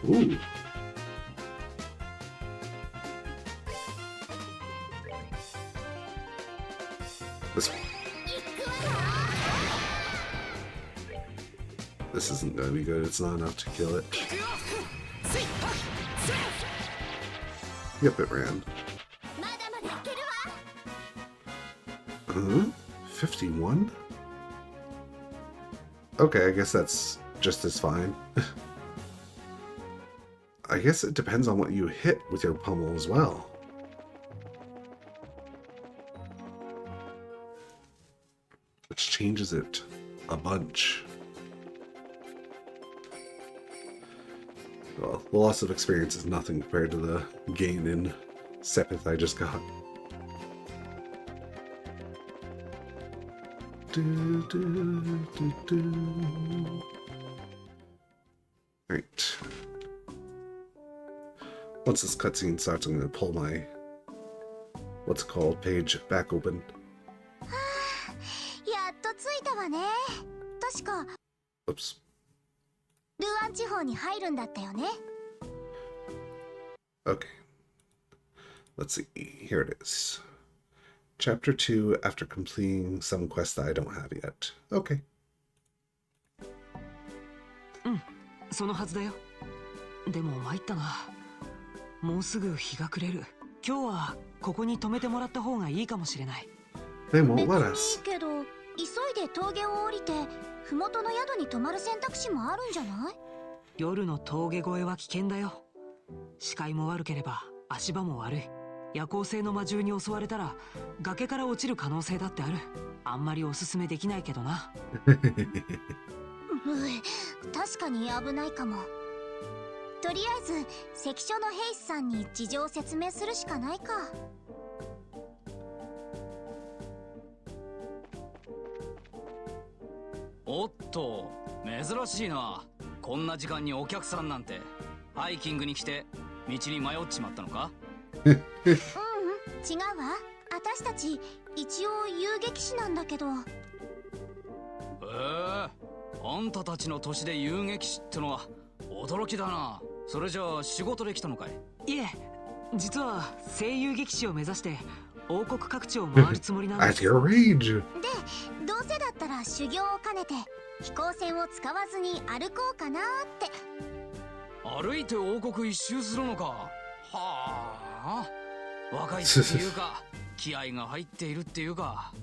Ooh. This one. This isn't going to be good. It's not enough to kill it. Yep, it ran. 51? Okay, I guess that's just as fine. I guess it depends on what you hit with your pummel as well. Which changes it a bunch. Well, the loss of experience is nothing compared to the gain in Sepith I just got. Right. Once this cutscene starts, I'm going to pull my what's it called page back open. やっと着いたわね。確か Oops. ルアン地方に入るんだったよね。 Okay. Let's see. Here it is. Chapter 2 after completing some quests that I don't have yet. Okay. そのはずだよ。でも参ったな。もうすぐ日が暮れる。今日はここに泊めてもらった方がいいかもしれない。They won't 別 let にいい us. けど、急いで峠を降りて麓の宿に泊まる選択肢もあるんじゃない？夜の峠越えは危険だよ。視界も悪ければ足場も悪い。夜行性の魔獣に襲われたら崖から落ちる可能性だってある。あんまりおすすめできないけどな。確かに危ないかも。とりあえず関所の兵士さんに事情を説明するしかないか。おっと、珍しいな。こんな時間にお客さんなんて。ハイキングに来て道に迷っちまったのか？違うわ。私たち一応遊撃士なんだけど。あんたたちの年で遊撃士ってのは驚きだな。それじゃあ仕事できたのかい？いえ、実は声優劇士を目指して王国各地を回るつもりなんで At す。 your age. どうせだったら修行を兼ねて飛行船を使わずに歩こうかなって。歩いて王国一周するのか。はあ、若いっていうか気合が入っているっていうか。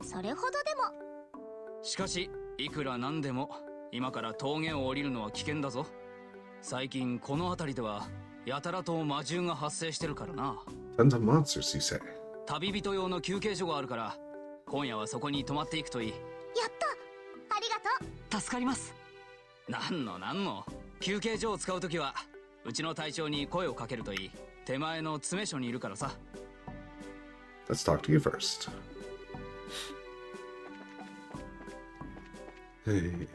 それほどでも。しかしいくらなんでも今から峠を降りるのは危険だぞ。最近この辺りではやたらと魔獣が発生してるからな。 Tons of monsters, you say. 旅人用の休憩所があるから今夜はそこに泊まっていくといい。やったありがとう。助かります。なんの休憩所を使うときはうちの隊長に声をかけるといい。手前の詰め所にいるからさ。 Let's talk to you first. Hey.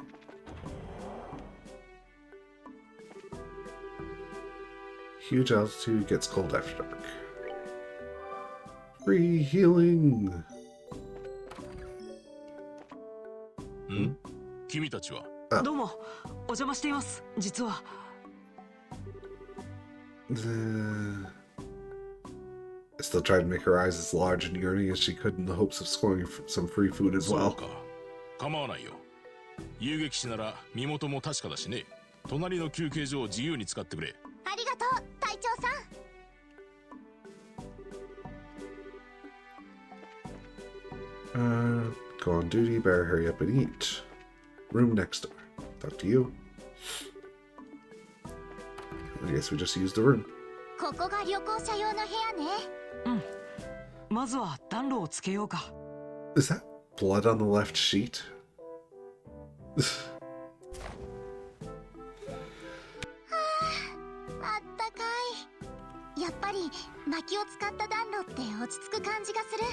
Huge altitude gets cold after dark. Free healing. 君たちはどうもお邪魔しています。実は Still tried to make her eyes as large and yearning as she could in the hopes of scoring some free food as そう well. か構わないよ。遊撃士なら身元も確かだしね。隣の休憩所を自由に使ってくれ。ありがとう隊長さん。Go on duty, better hurry up and eat. Room next door. Talk to you. I guess we just used the room. ここが旅行者用の部屋ね。まずは暖炉をつけようか。 Is that blood on the left sheet? あったかい。やっぱり薪を使った暖炉って落ち着く感じがする。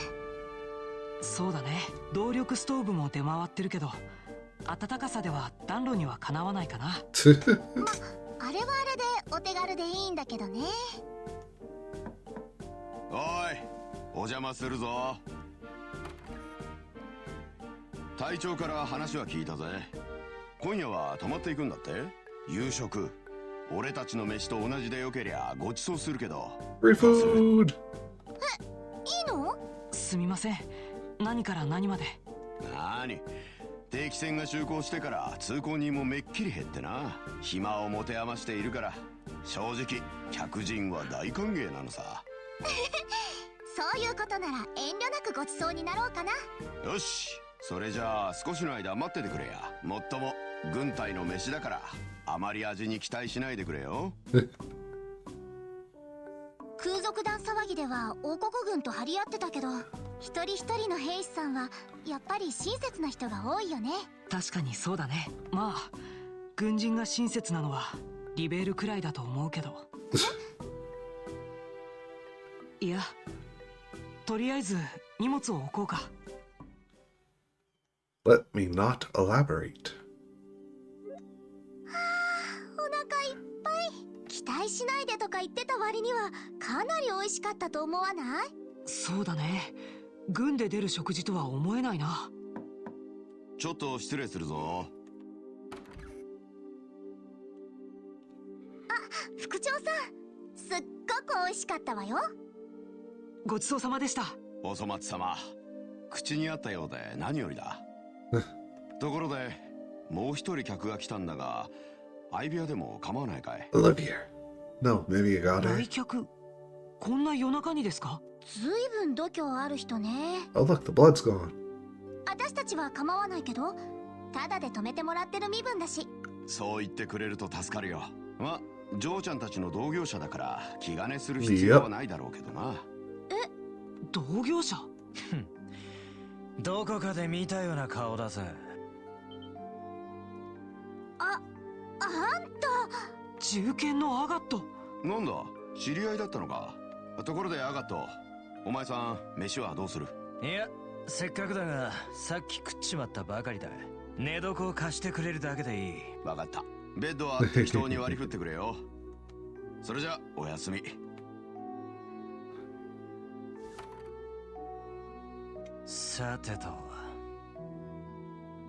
そうだね。動力ストーブも出回ってるけど暖かさでは暖炉にはかなわないかな。あれはあれでお手軽でいいんだけどね。おい、お邪魔するぞ。隊長から話は聞いたぜ。今夜は泊まっていくんだって。夕食俺たちの飯と同じでよけりゃごちそうするけど。 Free food! いいの？すみません。何から何まで。なに、定期船が就航してから通行人もめっきり減ってな。暇を持て余しているから正直客人は大歓迎なのさ。そういうことなら遠慮なくごちそうになろうかな。よし、それじゃあ少しの間待っててくれや。もっとも軍隊の飯だからあまり味に期待しないでくれよ。空賊団騒ぎでは王国軍と張り合ってたけど、一人一人の兵士さんはやっぱり親切な人が多いよね。確かにそうだね。まあ軍人が親切なのはリベールくらいだと思うけど。いや、とりあえず荷物を置こうか。Let me not elaborate. お腹いっぱい。期待しないでとか言ってた割にはかなり美味しかったと思わない？そうだね。軍で出る食事とは思えないな。ちょっと失礼するぞ。副長さん、すっごく美味しかったわよ。ごちそうさまでした。お粗末様。口にあったようで何よりだ。ところで、もう一人客が来たんだが、相部屋でも構わないかい？ Olivia. No, maybe you got 来 her. 客、こんな夜中にですか？ずいぶん度胸ある人ね。 Oh, look, the blood's gone. 私たちは構わないけど、ただで止めてもらってる身分だし。そう言ってくれると助かるよ。ま、ジョーちゃんたちの同業者だから気兼ねする必要はないだろうけどな。同業者？どこかで見たような顔だぜ。あんた。銃剣のアガット。なんだ、知り合いだったのか。ところでアガット、お前さん飯はどうする？いや、せっかくだがさっき食っちまったばかりだ。寝床を貸してくれるだけでいい。わかった。ベッドは適当に割り振ってくれよ。それじゃおやすみ。さてと、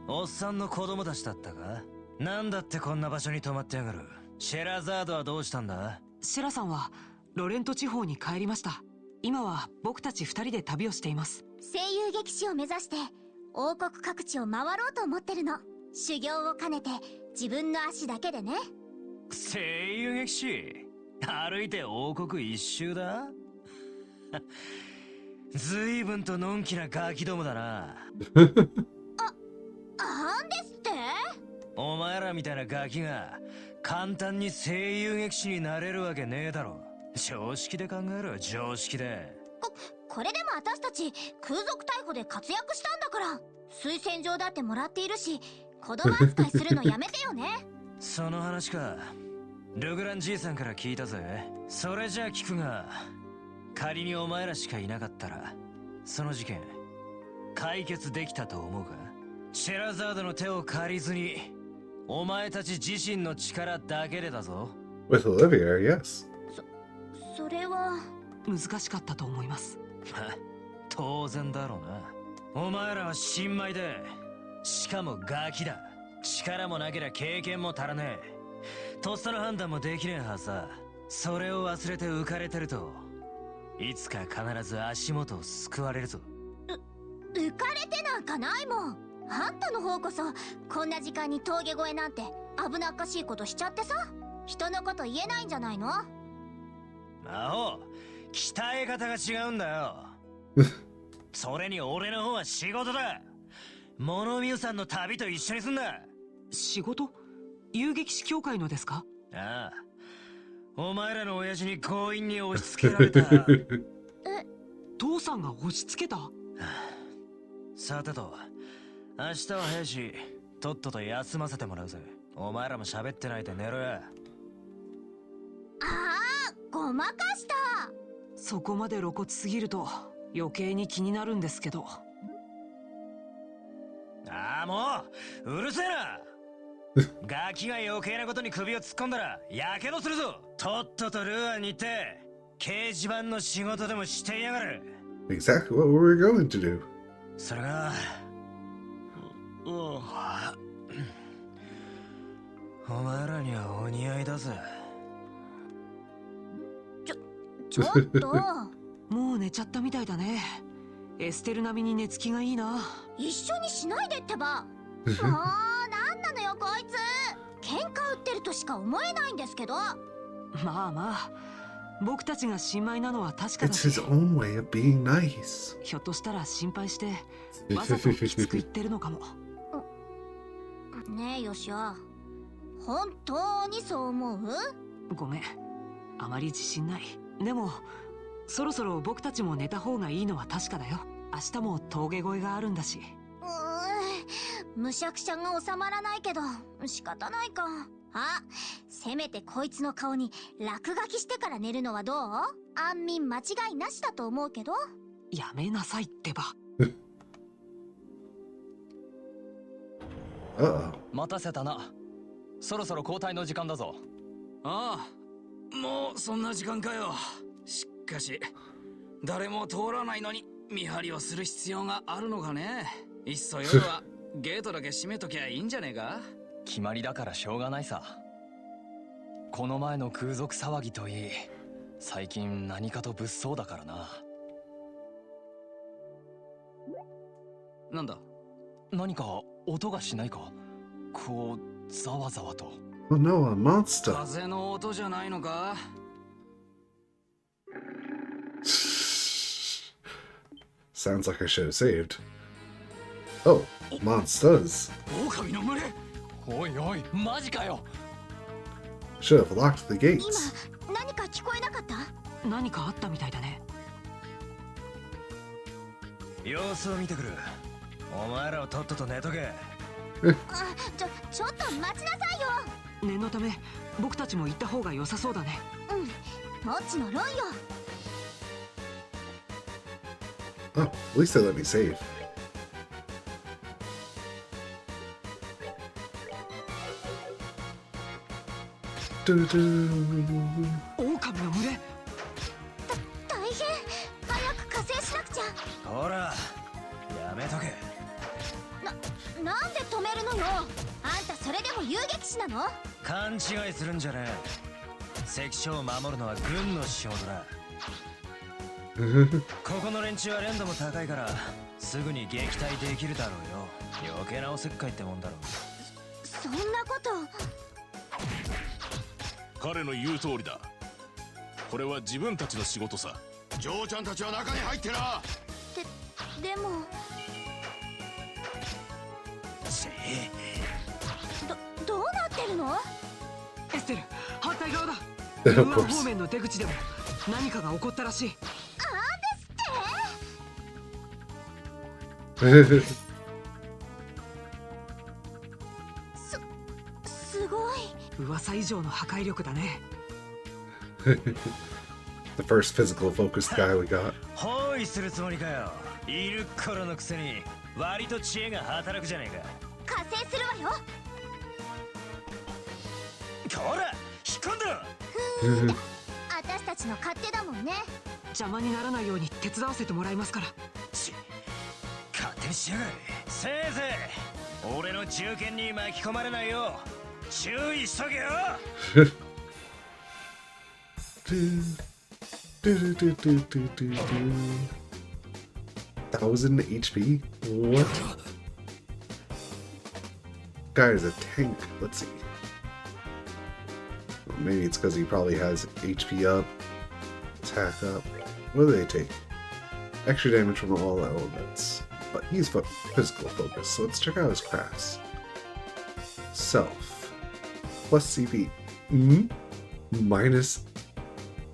おっさんの子供たちだったか？なんだってこんな場所に泊まってやがる。シェラザードはどうしたんだ？シェラさんはロレント地方に帰りました。今は僕たち2人で旅をしています。声優劇士を目指して王国各地を回ろうと思ってるの。修行を兼ねて自分の足だけでね。声優劇士？歩いて王国一周だ？ずいぶんとのんきなガキどもだな。なんですって？お前らみたいなガキが簡単に声優劇士になれるわけねえだろ。常識で考えろよ、常識で。これでも私たち空賊逮捕で活躍したんだから。推薦状だってもらっているし、子供扱いするのやめてよね。その話か。ルグランじいさんから聞いたぜ。それじゃあ聞くが、仮にお前らしかいなかったらその事件解決できたと思うか？シェラザードの手を借りずにお前たち自身の力だけでだぞ。 With Olivia, yes. それは難しかったと思います。当然だろうな。お前らは新米で、しかもガキだ。力もなけりゃ経験も足らねえ。とっさの判断もできねえはずさ。それを忘れて浮かれてるといつか必ず足元を救われるぞ。浮かれてなんかないもん。あんたの方こそこんな時間に峠越えなんて危なっかしいことしちゃってさ。人のこと言えないんじゃないの？アホ、鍛え方が違うんだよ。それに俺の方は仕事だ。モノミューさんの旅と一緒にすんだ。仕事？遊撃士協会のですか？ああ、お前らの親父に強引に押し付けられた。父さんが押し付けた？さてと、明日は早いし、とっとと休ませてもらうぜ。お前らも喋ってないで寝ろや。ごまかした。そこまで露骨すぎると余計に気になるんですけど。ああ、もううるせえな。ガキが余計なことに首を突っ込んだらやけどするぞ。とっととルアーに行って掲示板の仕事でもしてやがる。 Exactly what we were going to do. それがお前らにはお似合いだぜ。ちょっともう寝ちゃったみたいだね。エステル並みに寝つきがいいな。一緒にしないでってば。もうなんなのよこいつ。喧嘩売ってるとしか思えないんですけど。まあまあ、僕たちが新米なのは確かだ It's し、 his own way of being nice. ひょっとしたら心配してわざときつく言ってるのかも。ねえヨシオ、本当にそう思う？ごめん、あまり自信ない。でもそろそろ僕たちも寝た方がいいのは確かだよ。明日も峠越えがあるんだし。むしゃくしゃが収まらないけど仕方ないか。あ、せめてこいつの顔に落書きしてから寝るのはどう？安眠間違いなしだと思うけど。やめなさいってば。Uh-oh. 待たせたな。そろそろ交代の時間だぞ。ああ、もうそんな時間かよ。しかし誰も通らないのに見張りをする必要があるのかね。いっそ夜はゲートだけ閉めときゃいいんじゃねえか。決まりだからしょうがないさ。この前の空賊騒ぎといい、最近何かと物騒だからな。なんだ？何か音がしないか？こうざわざわと。 Oh no, a monster. 風の音じゃないのか？ Sounds like I should have saved. Oh, monsters. 狼の群れ。おいおい、マジかよ。 Should have locked the gates. 今何か聞こえなかった？何かあったみたいだね。様子を見てくる。お前らをとっとと寝とけ。あ、ちょっと待ちなさいよ。念のため僕たちも行った方が良さそうだね。もちのろんよ。 Oh, at least they let me save. Doo-doo. 狼の群れ。大変。早く加勢しなくちゃ。ほら、やめとけ。なんで止めるのよ。あんたそれでも遊撃士なの？勘違いするんじゃねえ。関所を守るのは軍の仕事だ。ここの連中は連度も高いからすぐに撃退できるだろうよ。余計なおせっかいってもんだろう。そんなこと。彼の言う通りだ。これは自分たちの仕事さ。ジョーちゃんたちは中に入ってな。でもどうなってるの？エステル、反対側だ。 Of ルアン course. 方面の出口でも何かが起こったらしい。すごい。噂以上の破壊力だね。The first physical focused guy we got. 包囲するつもりかよ。いる頃のくせに割と知恵が働くじゃねえか。加勢するわよ。ほら、引っ込んだ。私たちの勝手だもんね。邪魔にならないように手伝わせてもらいますから。勝手にしやがれ。せいぜい俺の銃剣に巻き込まれないよう注意しとけよ。 1000 HP? What? Guy is a tank. Let's see. Well, maybe it's because he probably has HP up, attack up. What do they take? Extra damage from all elements. But he's physical focus, so let's check out his crafts. Self. Plus CP. Minus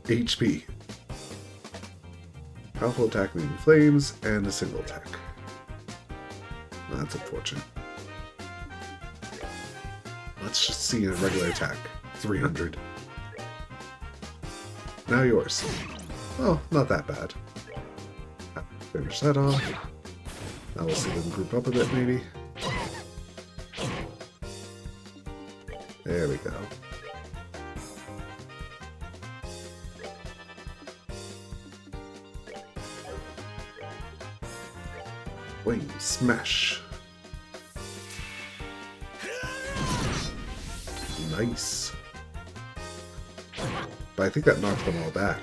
HP. Powerful attack moving flames, and a single attack. That's unfortunate. Let's just see a regular attack. 300. Now yours. Oh, not that bad. Finish that off. Now we'll see them group up a bit, maybe. There we go. Wing smash. Nice. But I think that knocked them all back.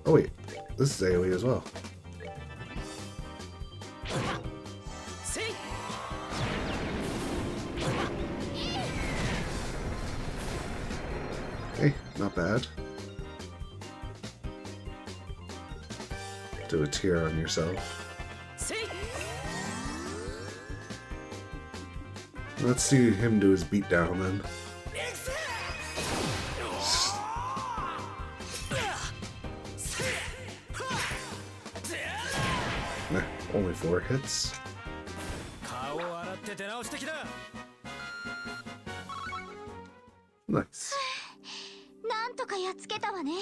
Oh wait, this is AoE as well. Hey, not bad. Do a tear on yourself. Let's see him do his beatdown then. Nah, only 4 hits. Nice. なんとかやっつけたわね。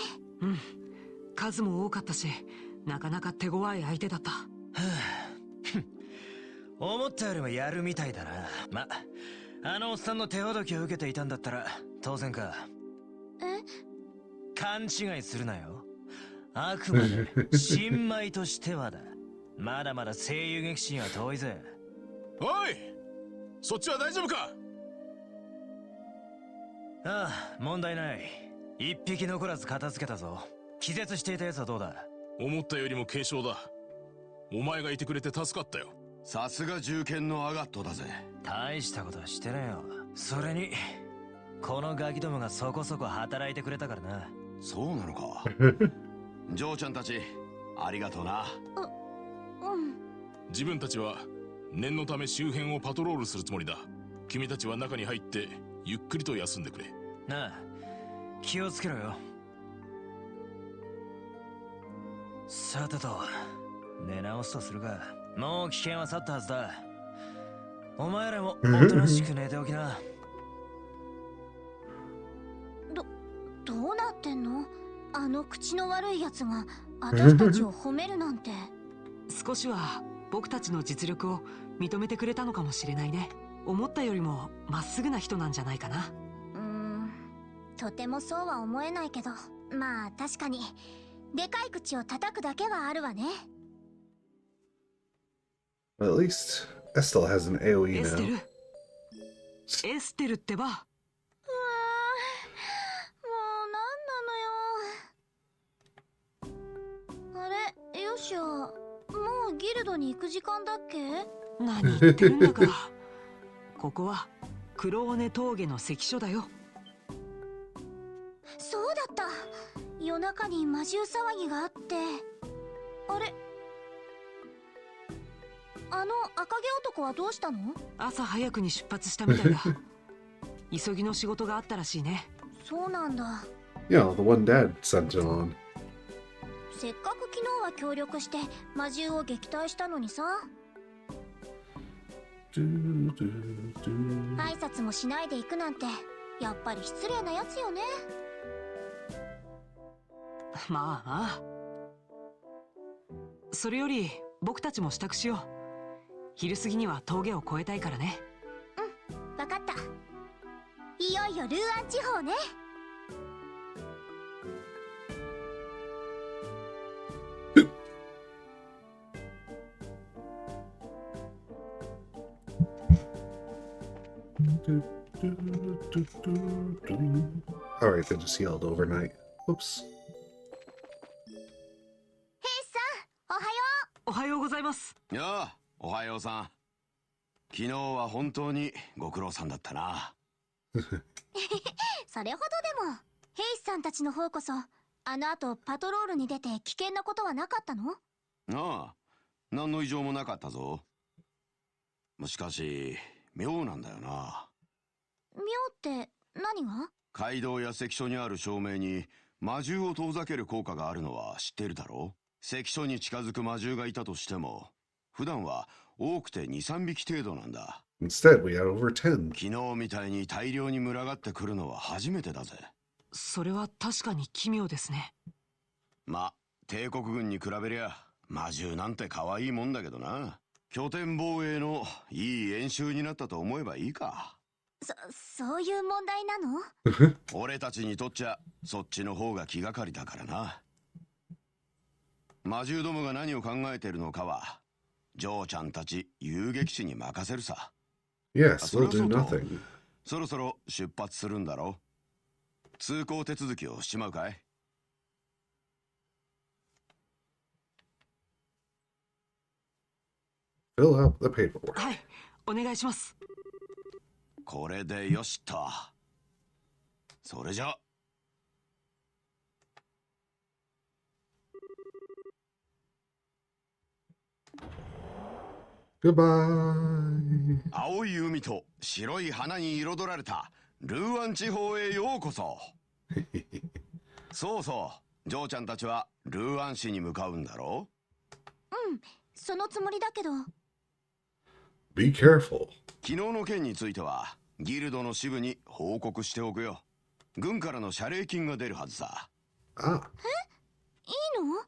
数も多かったし、なかなか手強い相手だった。思ったよりもやるみたいだな。ま、あのおっさんの手ほどきを受けていたんだったら当然か。勘違いするなよ。あくまで新米としてはだ。まだまだ声優撃心は遠いぜ。おい、そっちは大丈夫か？ああ、問題ない。一匹残らず片付けたぞ。気絶していたやつはどうだ？思ったよりも軽傷だ。お前がいてくれて助かったよ。さすが銃剣のアガットだぜ。大したことはしてねえよ。それにこのガキどもがそこそこ働いてくれたからな。そうなのか。ジョーちゃんたちありがとうな。自分たちは念のため周辺をパトロールするつもりだ。君たちは中に入ってゆっくりと休んでくれ。なあ、気をつけろよ。さてと、寝直すとするか。もう危険は去ったはずだ。お前らもおとなしく寝ておきな。どうなってんの？あの口の悪いやつが私たちを褒めるなんて。少しは僕たちの実力を認めてくれたのかもしれないね。思ったよりもまっすぐな人なんじゃないかな。とてもそうは思えないけど、まあ確かにでかい口を叩くだけはあるわね。Well, at least Estelle has an AoE エステ now. ル、エステルってば。もうなんなのよ。あれ、よしよ。もうギルドに行く時間だっけ？何言ってるんだか。ここは黒尾根峠の関所だよ。そうだった。夜中に魔獣騒ぎがあって。あれ、あの赤毛男はどうしたの？朝早くに出発したみたいだ。急ぎの仕事があったらしいね。そうなんだ。Yeah, the one Dad sent it on. せっかく昨日は協力して魔獣を撃退したのにさ。挨拶もしないで行くなんてやっぱり失礼なやつよね。まあまあ。それより僕たちも支度しよう。昼過ぎには峠を越えたいからね。わかった。いよいよルーアン地方ね。Alright, they just yelled overnight. Whoops. ヘイさん、おはよおはようございます。やあ、おはようさん。昨日は本当にご苦労さんだったな。う。それほどでも。ヘイさんたちの方こそ、あの後パトロールに出て危険なことはなかったの？ああ、何の異常もなかったぞ。しかし妙なんだよな。妙って何が？街道や関所にある照明に魔獣を遠ざける効果があるのは知っているだろう。関所に近づく魔獣がいたとしても普段は多くて 2,3 匹程度なんだ。 Instead, we had over 10. 昨日みたいに大量に群がってくるのは初めてだぜ。それは確かに奇妙ですね。ま、帝国軍に比べりゃ魔獣なんて可愛いもんだけどな。拠点防衛のいい演習になったと思えばいいか。そういう問題なの？俺たちにとっちゃそっちの方が気がかりだからな。魔獣どもが何を考えてるのかはジョーちゃんたち遊撃士に任せるさ。 Yes, それ we'll は do そうと nothing. そろそろ出発するんだろう。通行手続きをしちまうかい？ Fill out the paperwork. はい、お願いします。これでよしと。それじゃ。Goodbye. 青い海と白い花に彩られたルーアン地方へようこそ。そうそう、ジョーちゃんたちはルーアン市に向かうんだろう。そのつもりだけど。Be careful. 昨日の件についてはギルドの支部に報告しておくよ。軍からの謝礼金が出るはずさ。 Ah, いいの？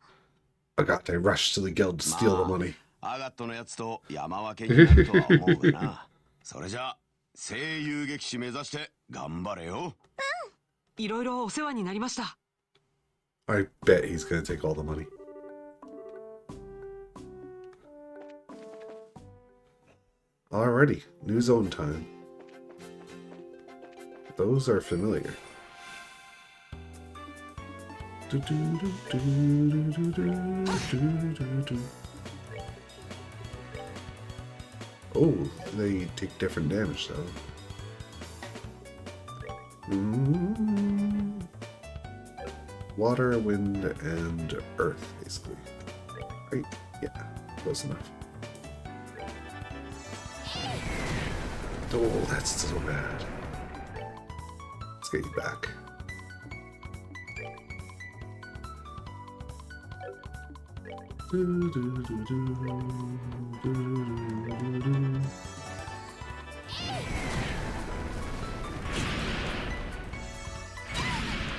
I got to rush to the guild to steal the money. アガットのやつと山分けになるとは思うがな。それじゃ聖遊撃士目指して頑張れよ。いろいろお世話になりました。I bet he's gonna take all the money. Alrighty, new zone time. those are familiar. Oh, they take different damage though. Water, wind, and earth, basically. Right? Yeah, close enough. Oh, that's so bad. Let's get you back.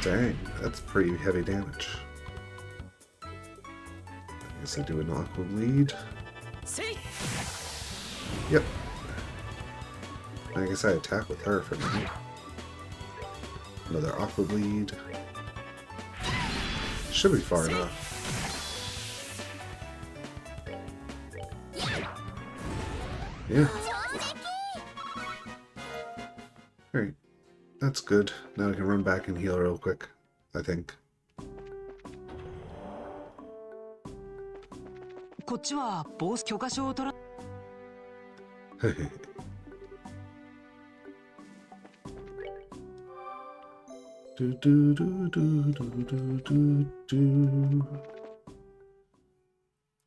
Dang, that's pretty heavy damage. I guess I do an aqua bleed. Yep. I guess I attack with her for now. Another aqua bleed. Should be far enough. Yeah. Alright. That's good. Now I can run back and heal real quick, I think. こっちはボス許可証を取ら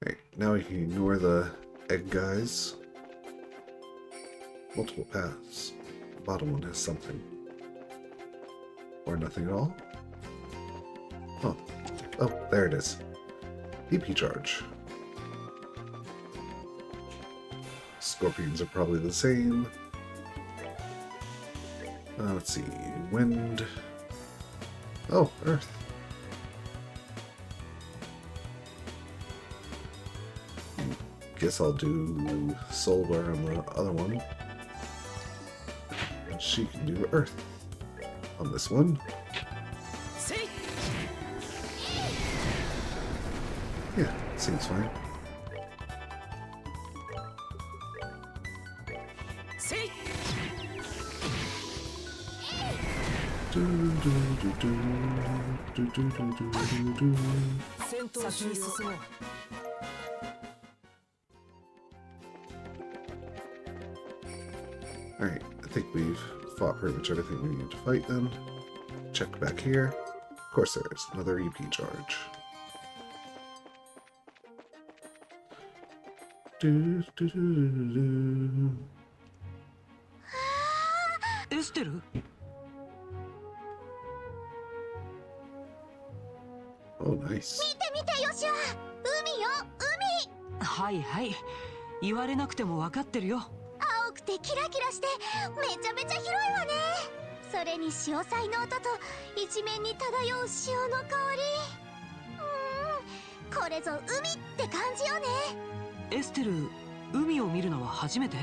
Alright, now we can ignore the egg guys. Multiple paths. The bottom one has something. Or nothing at all. Oh. Oh, there it is. EP charge. Scorpions are probably the same. Let's see. Wind. Oh, earth. Guess I'll do solar on the other one. And she can do earth on this one. Yeah, seems fine. Alright, I think we've fought pretty much everything we need to fight then. Check back here. Of course there is another EP charge. Esther? Oh, nice. 見て見てヨシュア、海よ海。はいはい。言われなくても分かってるよ。青くてキラキラしてめちゃめちゃ広いわね。それに潮騒の音と一面に漂う潮の香り。これぞ海って感じよね。エステル、海を見るのは初めて？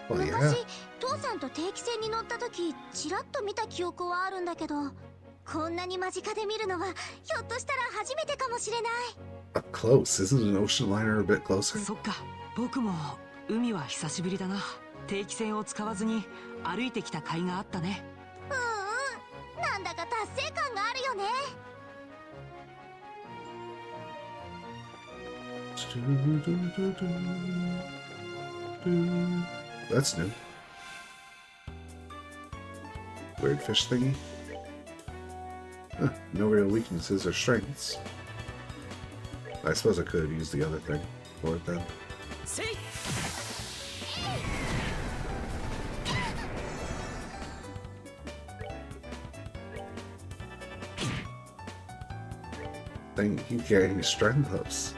Oh, yeah. 昔父さんと定期船に乗った時ちらっと見た記憶はあるんだけど、こんなに間近で見るのはひょっとしたら初めてかもしれない。 Up close. Isn't an ocean liner a bit closer? そっか、僕も海は久しぶりだな。定期船を使わずに歩いてきた甲斐があったね。なんだか達成感があるよね。That's new. Weird fish thingy. Huh, no real weaknesses or strengths. I suppose I could have used the other thing for it then. Dang, you keep getting strength ups.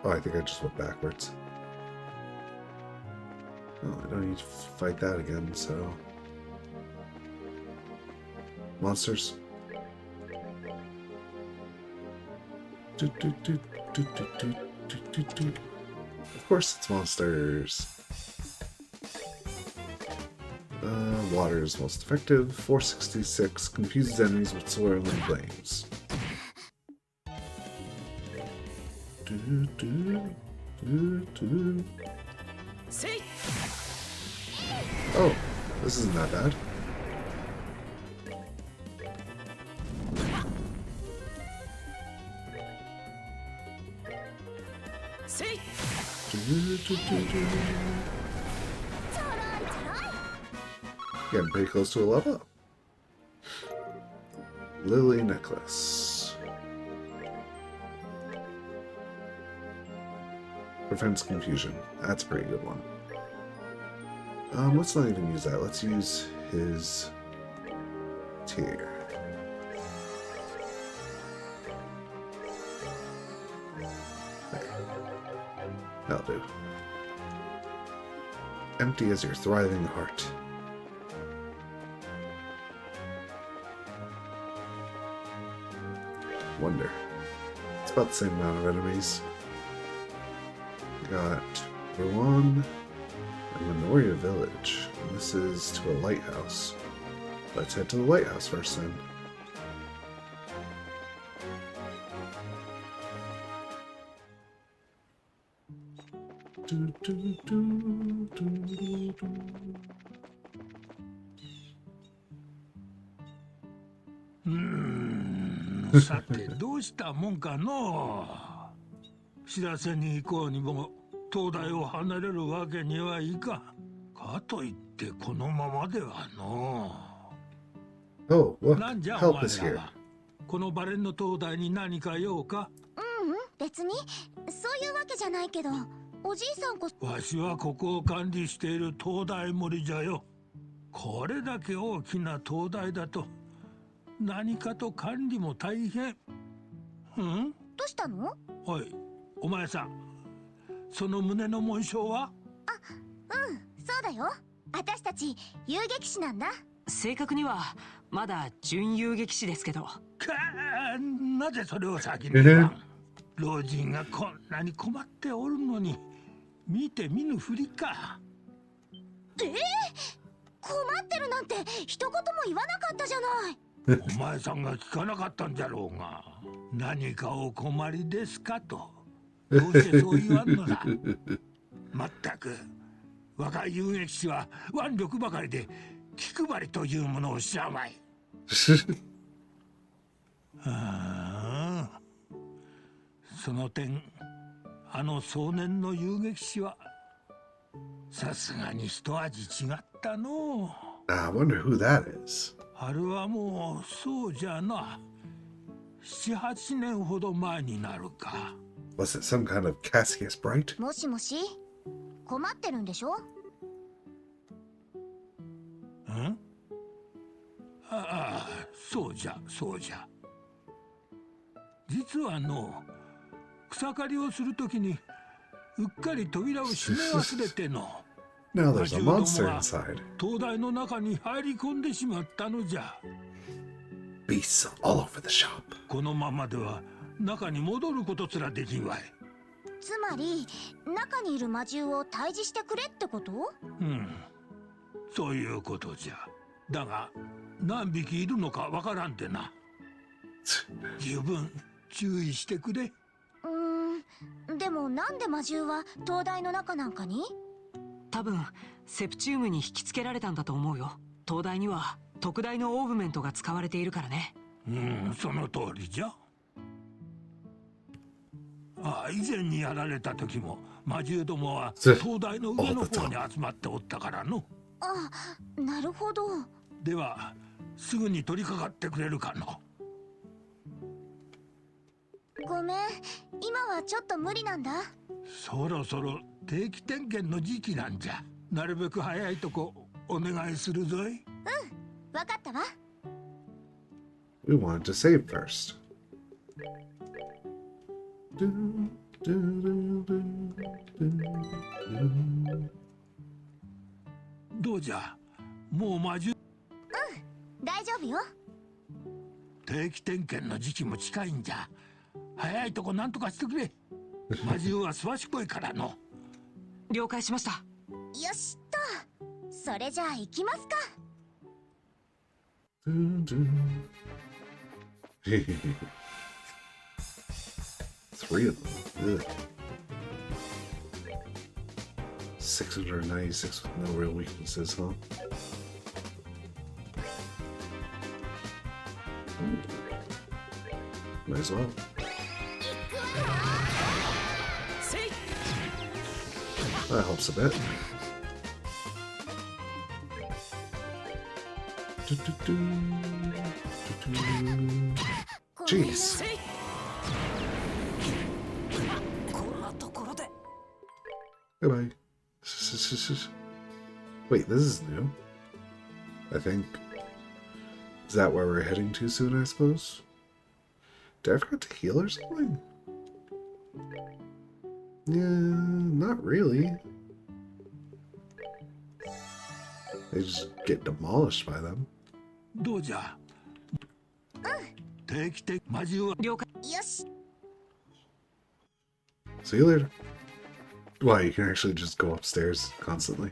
Oh, I think I just went backwards. Oh, I don't need to fight that again, so... Monsters. Of course it's monsters. Water is most effective. 466 confuses enemies with swirling flames. Oh, this isn't that bad. Getting pretty close to a level up. Lily necklace. Prevents confusion. That's a pretty good one. Let's not even use that. Let's use his tier. That'll do. Empty as your thriving heart. Wonder. It's about the same amount of enemies. We got Ruan and Minoria Village. And this is to a lighthouse. Let's head to the lighthouse first then. Hmm. さてどうしたもんかのう。知らせに行こうにも東大を離れるわけにはいかん。かといってこのままではのう。 Oh, look, なんじゃお help 前 is ら here. は。このバレンの東大に何か用か。別にそういうわけじゃないけど、おじいさんこそ。わしはここを管理している東大森じゃよ。これだけ大きな東大だと何かと管理も大変。どうしたの？おい、お前さん、その胸の紋章は？そうだよ。私たち遊撃士なんだ。正確にはまだ準遊撃士ですけど。なぜそれを先に言わん？老人がこんなに困っておるのに見て見ぬふりか。困ってるなんて一言も言わなかったじゃない。お前さんが聞かなかったんじゃろうが、何かお困りですかと。どうしてそう言わんのだ。まったく若い遊撃士は腕力ばかりで気配りというものを知らない。ああ、その点あの壮年の遊撃士はさすがに一味違ったの。 I wonder who that is. あれはもうそうじゃな。7、8年ほど前になるか。Was it some kind of Cassius Bright? もしもし、困ってるんでしょ？ああ、そうじゃそうじゃ。実はの草刈りをするときにうっかり扉を閉め忘れての。 Now there's a 魔獣 monster どもが inside. 東大の中に入り込んでしまったのじゃ。 Beasts all over the shop. このままでは中に戻ることすらできんわい。つまり中にいる魔獣を退治してくれってこと？そういうことじゃ。だが何匹いるのかわからんでな。十分注意してくれ。でもなんで魔獣は東大の中なんかに？多分セプチウムに引きつけられたんだと思うよ。東大には特大のオーブメントが使われているからね。その通りじゃ。以前にやられた時も魔獣どもは東大の上の方に集まっておったからの。なるほど。ではすぐに取り掛かってくれるかの。ごめん、今はちょっと無理なんだ。そろそろ定期点検の時期なんじゃ。なるべく早いとこお願いするぞい。わかったわ。 We wanted to save first. どうじゃ、もう魔獣。大丈夫よ。定期点検の時期も近いんじゃ。早いとこなんとかしてくれ。魔獣はすばしっこいからの。了解しました。よしっと。それじゃあ行きますか。Three of them. Ugh. 696 with no real weaknesses, huh? Ooh. Might as well. That helps a bit. Jeez. Goodbye. Wait, this is new. I think. Is that where we're heading to soon, I suppose? Did I forget to heal or something? Yeah, not really. They just get demolished by them. どうじゃ。定期的魔獣は了解。よし。 See you later. Wow, you can actually just go upstairs constantly.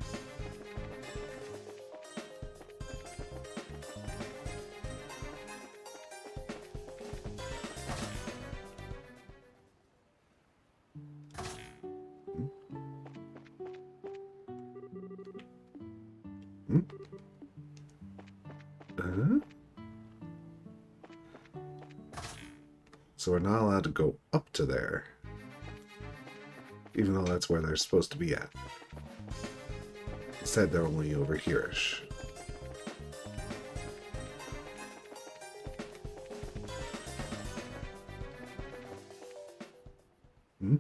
So we're not allowed to go up to there. Even though that's where they're supposed to be at. Instead, they're only over here-ish. Hmm?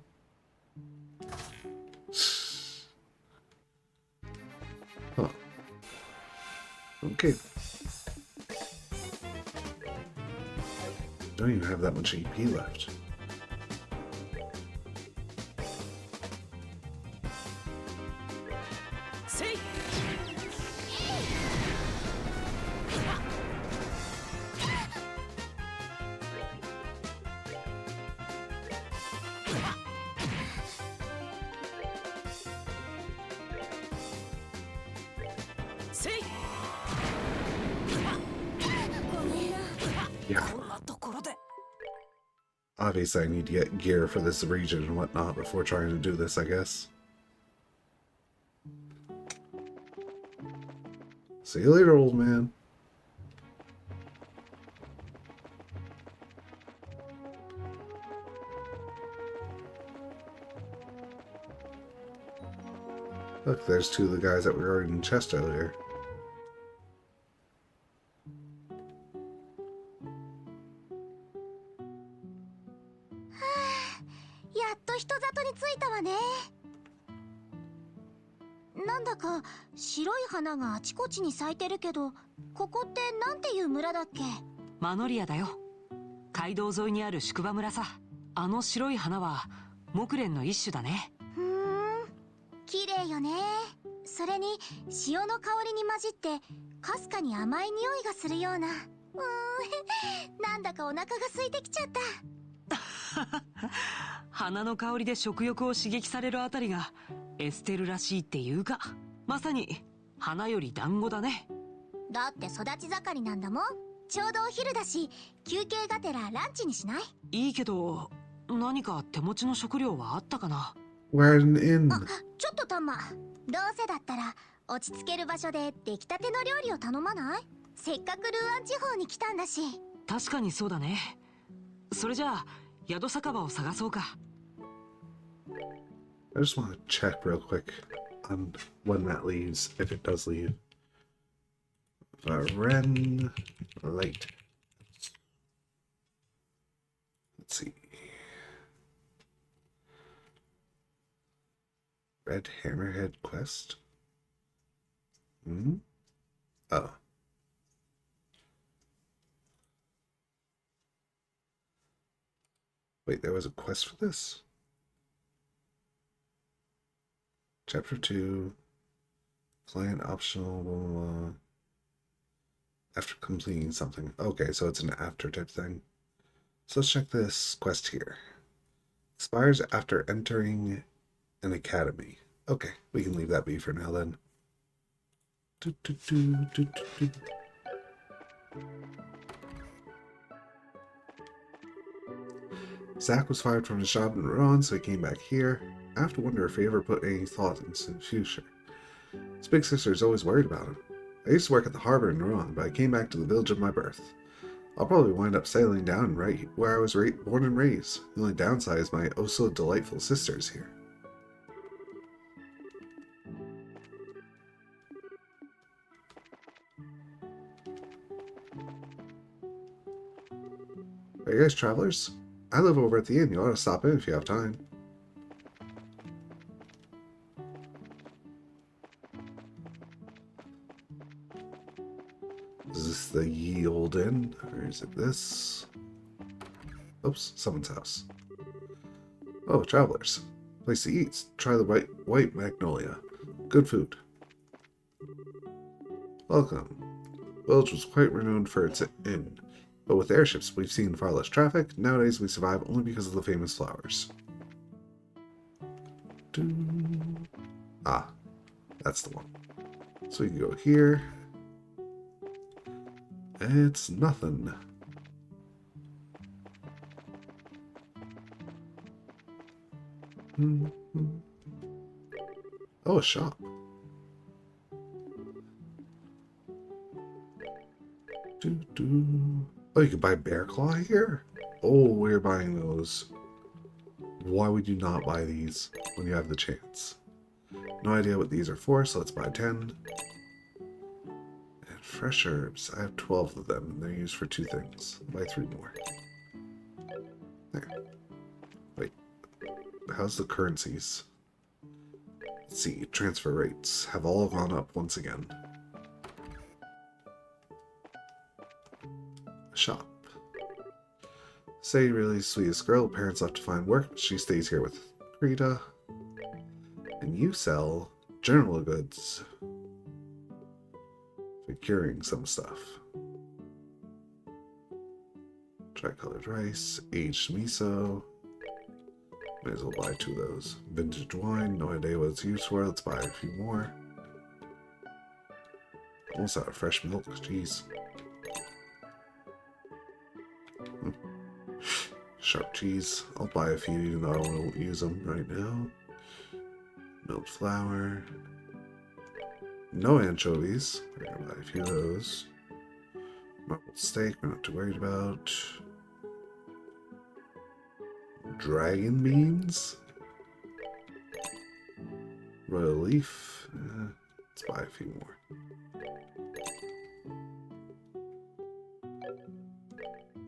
Huh. Okay. Don't even have that much EP left. Yeah. Obviously, I need to get gear for this region and whatnot before trying to do this, I guess. See you later, old man. Look, there's two of the guys that were in the chest earlier.マノリアだよ。街道沿いにある宿場村さ。あの白い花は木蓮の一種だね。綺麗よね。それに潮の香りに混じってかすかに甘い匂いがするような。なんだかお腹が空いてきちゃった。花の香りで食欲を刺激されるあたりがエステルらしいっていうか、まさに花より団子だね。だって育ち盛りなんだもん。ちょうどお昼だし、休憩がてらランチにしない？いいけど、何か手持ちの食料はあったかな？ We're in. あ、ちょっとタンマ。どうせだったら落ち着ける場所で出来たての料理を頼まない？せっかくルーアン地方に来たんだし。確かにそうだね。それじゃあ宿酒場を探そうか。I just want to check real quick on when that leaves, if it does leave. Ren Light. Let's see. Red Hammerhead quest. Hmm? Oh. Wait, there was a quest for this? Chapter 2. Client optional, blah, blah, blah. After completing something. Okay, so it's an after type thing. So let's check this quest here. Expires after entering an academy. Okay, we can leave that be for now then. Zack was fired from his job in Rouen, so he came back here. I have to wonder if he ever put any thought into the future. His big sister is always worried about him. I used to work at the harbor in Rouen, but I came back to the village of my birth. I'll probably wind up sailing down right where I was born and raised. The only downside is my oh-so-delightful sister is here. Are you guys travelers? I live over at the inn. You ought to stop in if you have time. Is this the ye old inn? Or is it this? Oops, someone's house. Oh, travelers. Place to eat. Try the white magnolia. Good food. Welcome. Village was quite renowned for its inn. But with airships, we've seen far less traffic. Nowadays, we survive only because of the famous flowers. Ah, that's the one. So we can go here. It's nothing. Oh, a shop. Oh, you can buy bear claw here? Oh, we're buying those. Why would you not buy these when you have the chance? No idea what these are for, so let's buy 10. And fresh herbs. I have 12 of them, and they're used for 2 things. I'll buy 3 more. There. Wait. How's the currencies? Let's see. Transfer rates have all gone up once again. Shop. Say really sweetest girl. Parents left to find work, but she stays here with Rita. And you sell general goods. Securing some stuff. Tricolored rice, aged miso. Might as well buy 2 of those. Vintage wine, no idea what it's used for. Let's buy a few more. Almost out of fresh milk, jeez. Sharp cheese. I'll buy a few even though I won't use them right now. Milk flour. No anchovies. I'm gonna buy a few of those. Marbled steak, we're not too worried about. Dragon beans. Royal leaf. Let's buy a few more.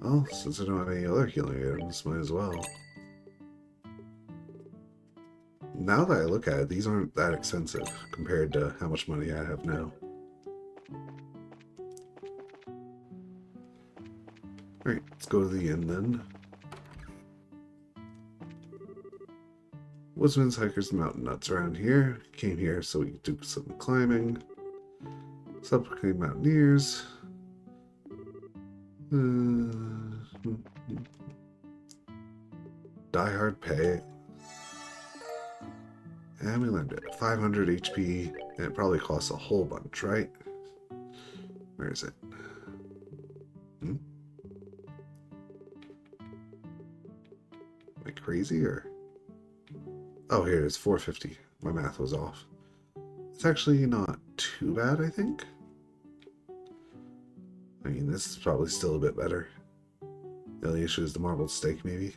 Well, since I don't have any other healing items, might as well. Now that I look at it, these aren't that expensive compared to how much money I have now. Alright, let's go to the inn then. Woodsman's, hikers, and mountain nuts around here. Came here so we could do some climbing. Supplicate mountaineers. Die hard pay. And we learned it. 500 HP, and it probably costs a whole bunch, right? Where is it? Am I crazy or? Oh, here it is, 450. My math was off. It's actually not too bad, I think. I mean, this is probably still a bit better. The only issue is the marbled steak, maybe.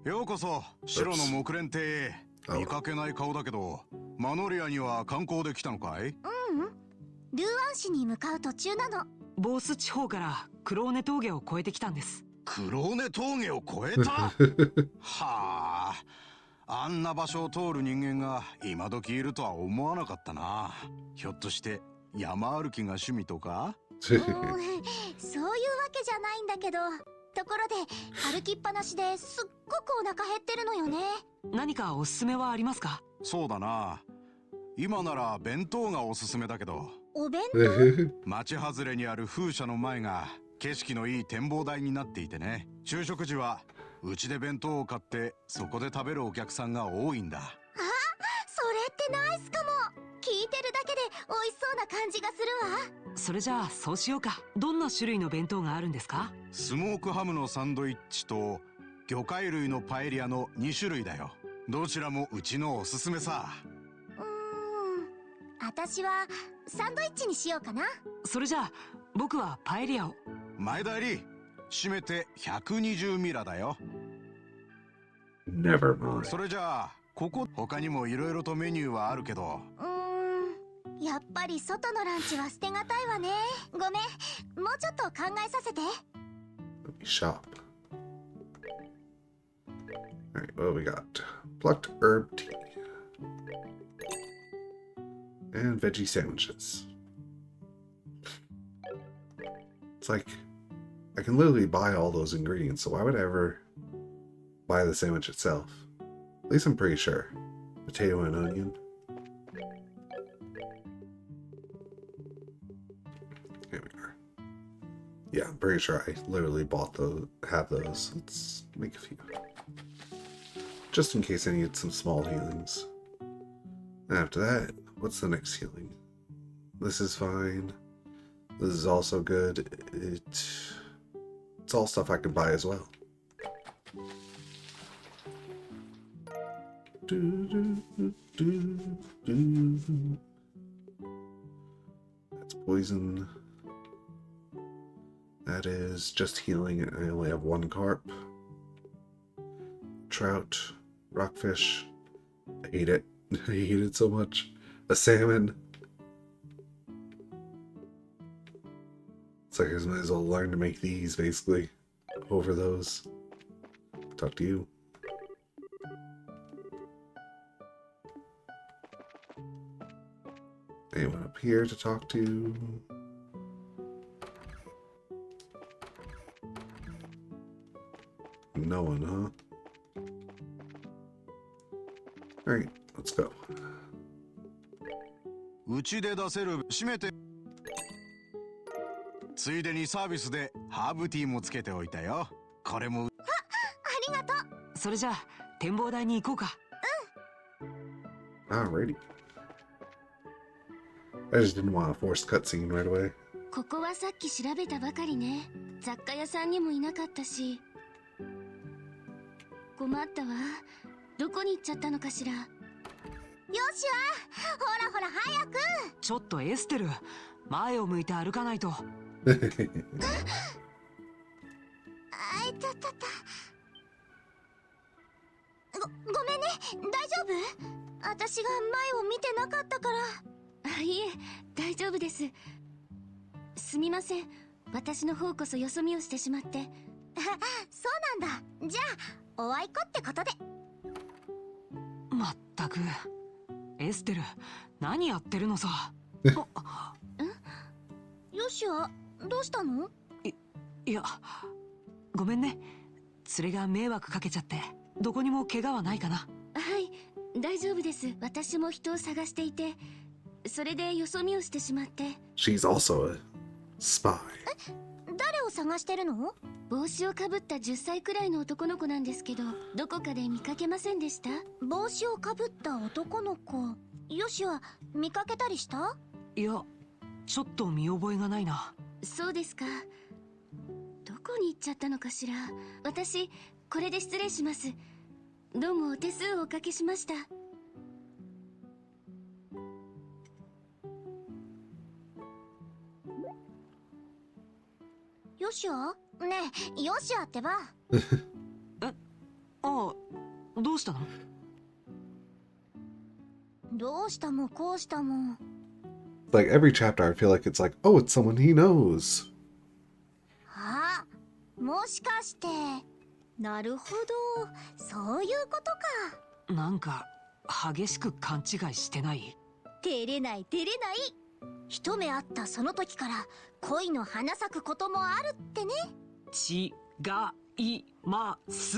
ようこそ白の木蓮亭へ。見かけない顔だけど、マノリアには観光で来たのかい？ルーアン市に向かう途中なの。ボース地方からクローネ峠を越えてきたんです。クローネ峠を越えた？はあ、あんな場所を通る人間が今時いるとは思わなかったな。ひょっとして山歩きが趣味とか？そういうわけじゃないんだけど。ところで歩きっぱなしですっごくお腹減ってるのよね。何かおすすめはありますか？そうだな。今なら弁当がおすすめだけど。お弁当？町外れにある風車の前が景色のいい展望台になっていてね。昼食時はうちで弁当を買ってそこで食べるお客さんが多いんだ。あ、それってナイスかも。聞いてるだけで美味しそうな感じがするわ。それじゃあそうしようか。どんな種類の弁当があるんですか？スモークハムのサンドイッチと魚介類のパエリアの2種類だよ。どちらもうちのおすすめさ。私はサンドイッチにしようかな。それじゃあ僕はパエリアを。前田入り締めて120ミラだよ。 Never mind. それじゃあここ他にもいろいろとメニューはあるけど、やっぱり外のランチは捨てがたいわね。ごめん、もうちょっと考えさせて。 Let me shop. Alright, what do we got? Plucked herb tea. And veggie sandwiches. It's like, I can literally buy all those ingredients, so why would I ever buy the sandwich itself? At least I'm pretty sure. Potato and onion. Here we are. Yeah, I'm pretty sure I literally bought those, have those. Let's make a few. Just in case I need some small healings. After that, what's the next healing? This is fine. This is also good. It's all stuff I can buy as well. That's poison. That is just healing. I only have one carp. Trout, rockfish. I hate it. I hate it so much. A salmon. It's like I might as well learn to make these, basically, over those. Talk to you. Anyone up here to talk to? No one, huh? Alright, let's go. うちで出せる締めて。ついでにサービスでハーブティーもつけておいたよ。これも。ありがとう。それじゃあ展望台に行こうか。Alrighty. I just didn't want a forced cutscene right away. ここはさっき調べたばかりね。雑貨屋さんにもいなかったし。困ったわ。どこに行っちゃったのかしら。よしわ、ほらほら早く。ちょっとエステル、前を向いて歩かないと。あいたたた。ごめんね、大丈夫？私が前を見てなかったから。いえ、大丈夫です。すみません、私の方こそよそ見をしてしまって。そうなんだ。じゃあおあいこってことで。まったくエステル、何やってるのさ。よしはどうしたの？いや、ごめんね、連れが迷惑かけちゃって。どこにも怪我はないかな？はい、大丈夫です。私も人を探していて、それでよそ見をしてしまって。 She's also a spy. 誰を探してるの？帽子をかぶった10歳くらいの男の子なんですけど、どこかで見かけませんでした？帽子をかぶった男の子、よしは見かけたりした？いや、ちょっと見覚えがないな。そうですか。どこに行っちゃったのかしら。私これで失礼します。どうもお手数をおかけしました。よしア？ねえ、よしアってば。ああ、どうしたの？どうしたもこうしたも。 Like every chapter, I feel like it's like, oh, it's someone he knows. あ、もしかして。なるほど、そういうことか。なんか激しく勘違いしてない？照れない照れない。一目会ったその時から恋の花咲くこともあるってね。違います。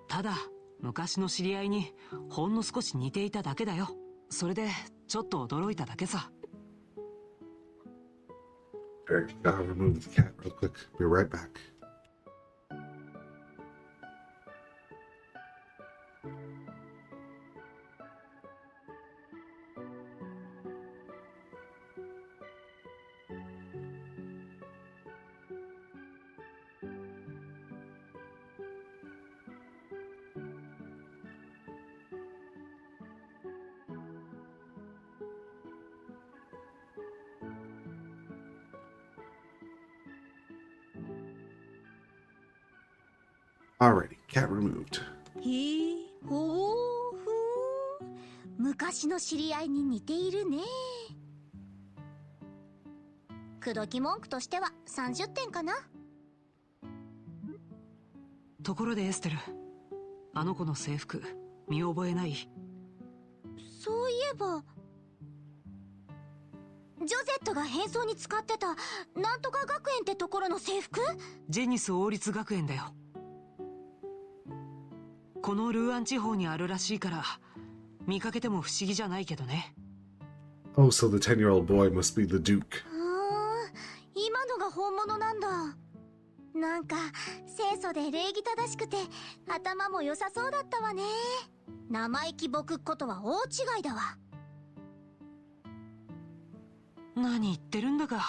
ただ昔の知り合いにほんの少し似ていただけだよ。それでちょっと驚いただけさ。Alright, gotta remove the cat real quick. Be right back. Alrighty, cat removed. へえ、ほうふん。昔の知り合いに似ているね。口説き文句としては30点かな。ところでエステル、あの子の制服見覚えない？そういえばジョゼットが変装に使ってたなんとか学園ってところの制服？ジェニス王立学園だよ。このルーアン地方にあるらしいから見かけても不思議じゃないけどね。 Oh, so the 10-year-old boy must be the Duke. 今のが本物なんだ。なんか清楚で礼儀正しくて頭も良さそうだったわね。生意気僕っことは大違いだわ。何言ってるんだか。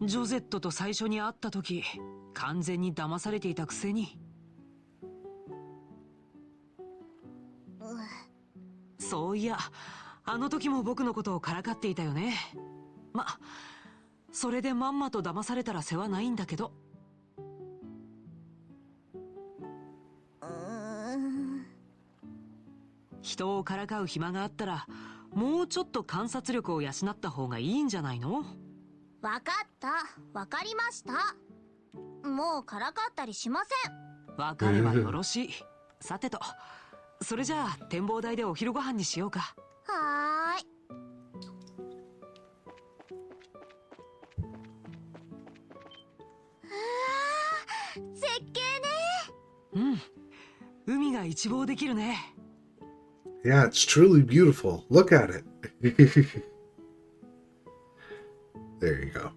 ジョゼットと最初に会った時完全に騙されていたくせに。そういや、あの時も僕のことをからかっていたよね。ま、それでまんまと騙されたら世話ないんだけど。人をからかう暇があったらもうちょっと観察力を養った方がいいんじゃないの？わかった、わかりました。もうからかったりしません。わかればよろしい。さてと、それじゃあ展望台でお昼ご飯にしようか。はーい。うわー、絶景ね。うん、海が一望できるね。Yeah, it's truly beautiful. Look at it. There you go.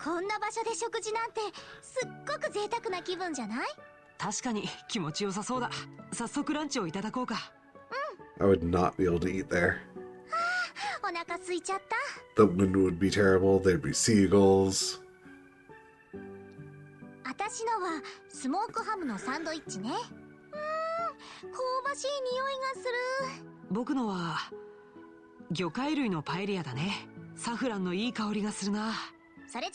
こんな場所で食事なんてすっごく贅沢な気分じゃない？確かに気持ちよさそうだ。早速ランチをいただこうか。I would not be able to eat there. お腹空いちゃった。 The wind would be terrible. There'd be seagulls. 私のはスモークハムのサンドイッチね。香ばしい匂いがする。僕のは魚介類のパエリアだね。サフランのいい香りがするな。それじ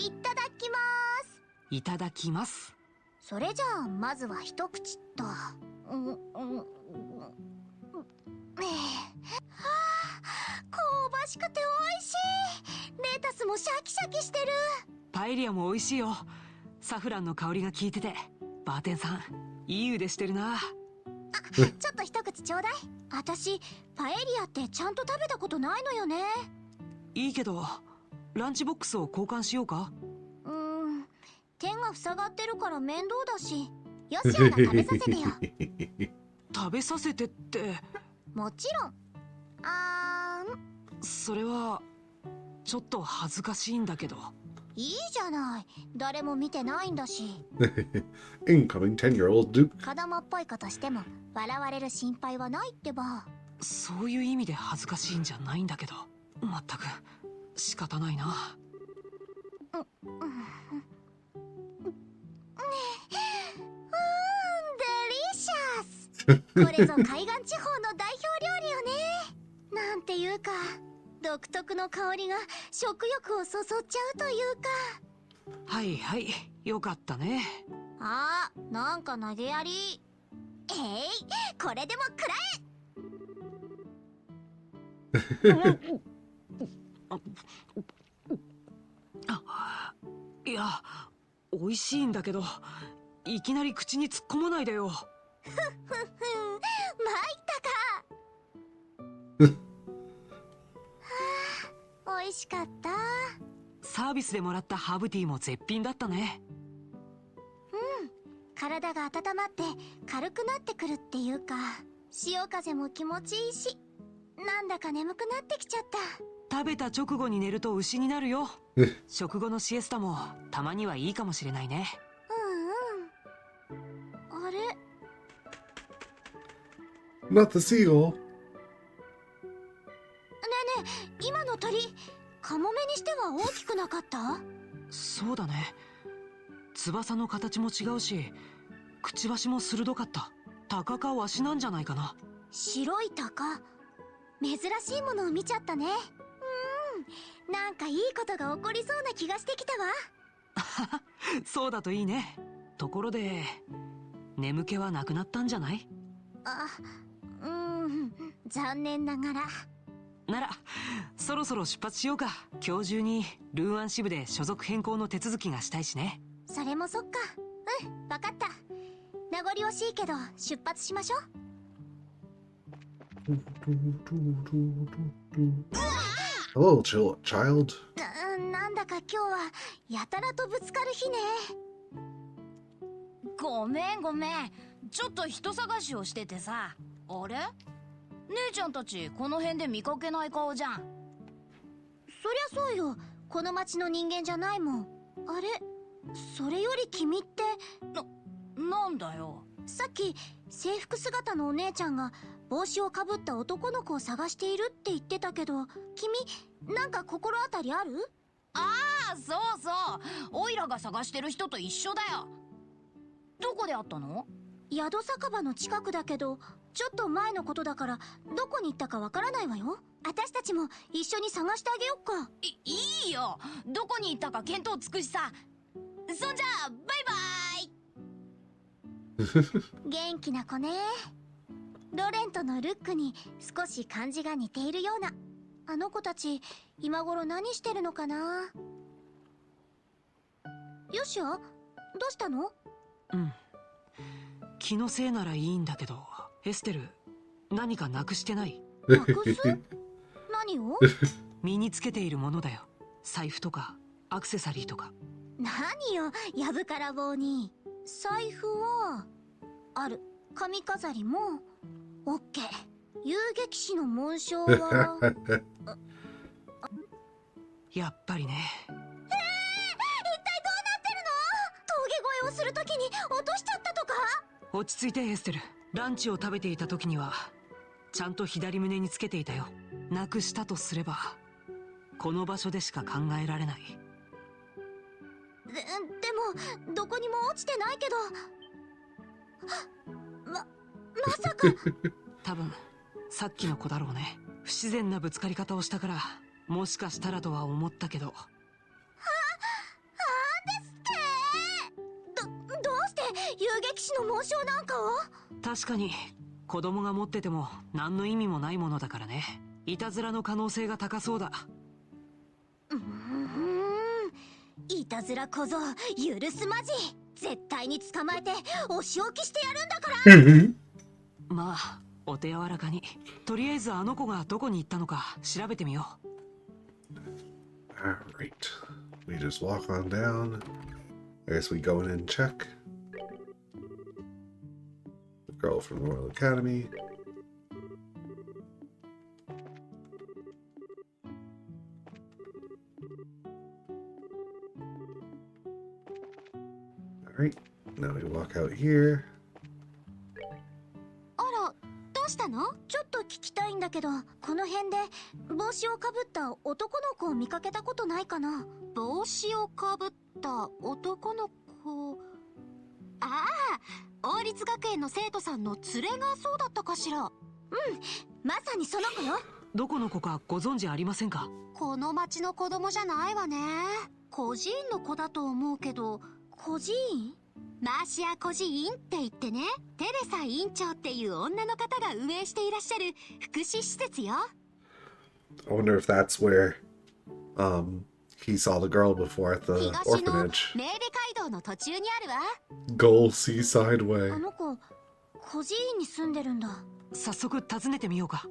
ゃいただきます。いただきます。それじゃあまずは一口と。香ばしくて美味しい。レタスもシャキシャキしてる。パエリアも美味しいよ。サフランの香りが効いてて、バーテンさんいい腕してるな。ちょっと一口ちょうだい。私パエリアってちゃんと食べたことないのよね。いいけどランチボックスを交換しようか。手が塞がってるから面倒だし、ヨシアが食べさせてよ。食べさせてって。もちろん。それはちょっと恥ずかしいんだけど。いいじゃない、誰も見てないんだし。Incoming 10-year-old Duke. 子供っぽいことしても笑われる心配はないってば。そういう意味で恥ずかしいんじゃないんだけど、まったく仕方ないな。デリシャス。これぞ海岸地方の代表料理よね。なんていうか独特の香りが食欲をそそっちゃうというか。はいはい、よかったね。なんか投げやり。これでも食らえ。いや、美味しいんだけど、いきなり口に突っ込まないでよ。参ったか。美味しかった。サービスでもらったハーブティーも絶品だったね。体が温まって軽くなってくるっていうか、潮風も気持ちいいし、なんだか眠くなってきちゃった。食べた直後に寝ると牛になるよ。食後のシエスタもたまにはいいかもしれないね。あれ、 Not the seagull. ねえねえ、今の鳥カモメにしては大きくなかった？そうだね。翼の形も違うし、くちばしも鋭かった。タカかワシなんじゃないかな。白いタカ、珍しいものを見ちゃったね。なんかいいことが起こりそうな気がしてきたわ。そうだといいね。ところで眠気はなくなったんじゃない？あ、残念ながら。ならそろそろ出発しようか。今日中にルーアン支部で所属変更の手続きがしたいしね。それもそっか。わかった。名残惜しいけど出発しましょう。Hello, child. なんだか今日はやたらとぶつかる日ね。ごめん。ちょっと人探しをしててさ。あれ？姉ちゃんたちこの辺で見かけない顔じゃん。そりゃそうよ。この町の人間じゃないもん。あれ？それより君って。なんだよ。さっき制服姿のお姉ちゃんが帽子をかぶった男の子を探しているって言ってたけど、君なんか心当たりある？ああ、そう。オイラが探してる人と一緒だよ。どこで会ったの？宿酒場の近くだけど、ちょっと前のことだからどこに行ったかわからないわよ。私たちも一緒に探してあげよっか。いいよ。どこに行ったか見当つくしさ。そんじゃあバイバイ。元気な子ね。ロレンとのルックに少し感じが似ているような。あの子たち今頃何してるのかな。よしや、どうしたの？気のせいならいいんだけど、エステル何かなくしてない？なくす？何を？身につけているものだよ。財布とかアクセサリーとか。何よ、やぶから棒に。財布はある。髪飾りもオッケー。遊撃士の紋章はやっぱりね。一体どうなってるの？峠越えをするときに落としちゃったとか？落ち着いてエステル。ランチを食べていた時にはちゃんと左胸につけていたよ。なくしたとすればこの場所でしか考えられない。でもどこにも落ちてないけど。まさか多分さっきの子だろうね。不自然なぶつかり方をしたからもしかしたらとは思ったけど。どうして遊撃士の紋章なんかを？確かに子供が持ってても何の意味もないものだからね。いたずらの可能性が高そうだ。いたずら小僧許すまじ。絶対に捕まえてお仕置きしてやるんだから。まあお手柔らかに。とりあえずあの子がどこに行ったのか調べてみよう。Alright. We just walk on down. I guess we go in and check. The girl from the Royal Academy. Alright, now we walk out here. あら、どうしたの？ちょっと聞きたいんだけど、この辺で帽子をかぶった男の子を見かけたことないかな？帽子をかぶった男の子。ああ、王立学園の生徒さんの連れがそうだったかしら。まさにその子よ。どこの子かご存知ありませんか？この町の子供じゃないわね。孤児院の子だと思うけど。孤児院？マーシア孤児院って言ってね、テレサ院長っていう女の方が運営していらっしゃる福祉施設よ。I wonder if that's where he saw the girl before at the 東の orphanage. メーベ街道の途中にあるわ。 Goal Seaside Way. あの子、孤児院に住んでるんだ。早速訪ねてみようか。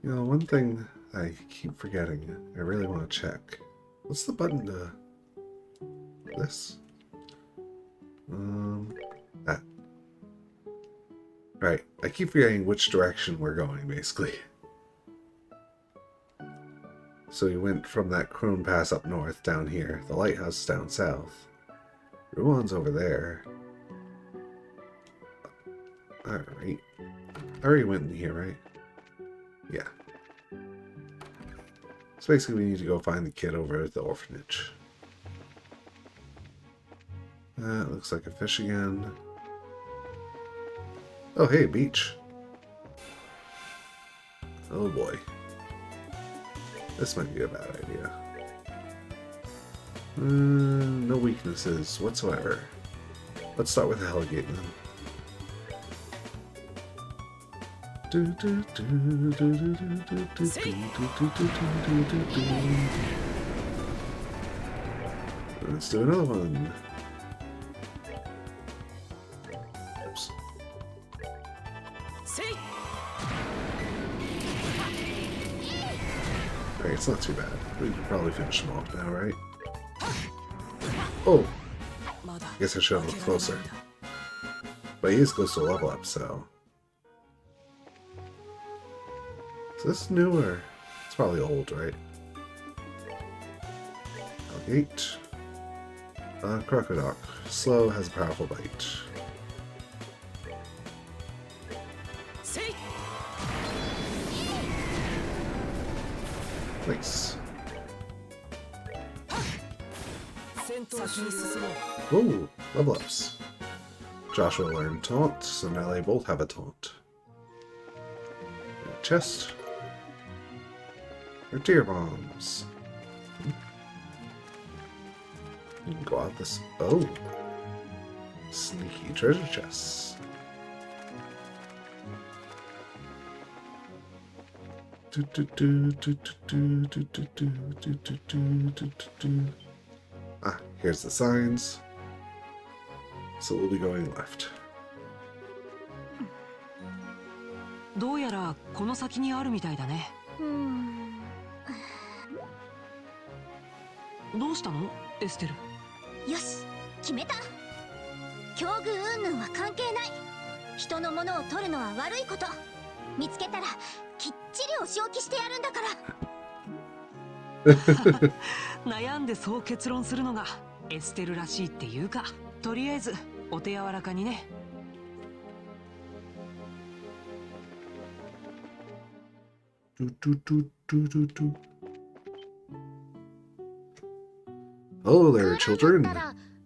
You know, one thing I keep forgetting. I really want to check. What's the button to... This? That. Right. I keep forgetting which direction we're going, basically. So we went from that Crone Pass up north, down here. The lighthouse is down south. Ruan's over there. Alright. I already went in here, right? Yeah. So basically we need to go find the kid over at the orphanage. That looks like a fish again. Oh, hey, beach. Oh boy. This might be a bad idea. No weaknesses whatsoever. Let's start with the Hellgate then. Let's do another one. Oops. Alright, it's not too bad. We can probably finish him off now, right? Oh! I guess I should have looked closer. But he is close to a level up, so... Is this new or... It's probably old, right? Hellgate. Crocodile. Slow, has a powerful bite. Nice. Oh, level ups. Joshua learned taunt, so now they both have a taunt. Chest. Or tear bombs. You can go out this. Oh. Sneaky treasure chests. Ah, here's the signs. So we'll be going left. どうやらこの先にあるみたいだね。どうしたの、エステル？よし、決めた。境遇云々は関係ない。人のものを取るのは悪いこと。見つけたらきっちりお仕置きしてやるんだから。悩んでそう結論するのがエステルらしいっていうか、とりあえずお手柔らかにね。Hello there, children.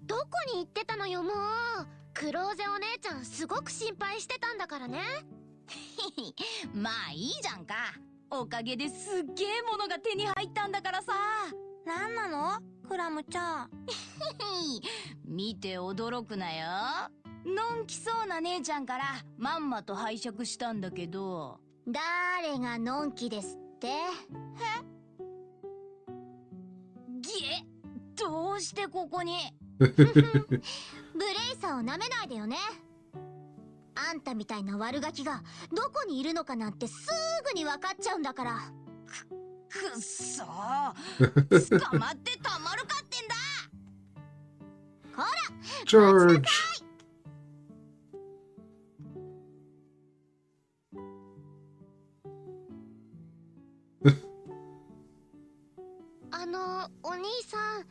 どこに行ってたのよもう。クローゼお姉ちゃんすごく心配してたんだからね。まあいいじゃんか。おかげですっげえものが手に入ったんだからさ。なんなのクラムちゃん。見て驚くなよ。のんきそうな姉ちゃんからまんまと拝借したんだけど。誰がのんきですって？ぎえ、どうしてここに？ブレイサーをなめないでよね。あんたみたいな悪ガキがどこにいるのかなんてすぐに分かっちゃうんだから。くっそー、捕まってたまるかってんだ。こら、Charge! お兄さん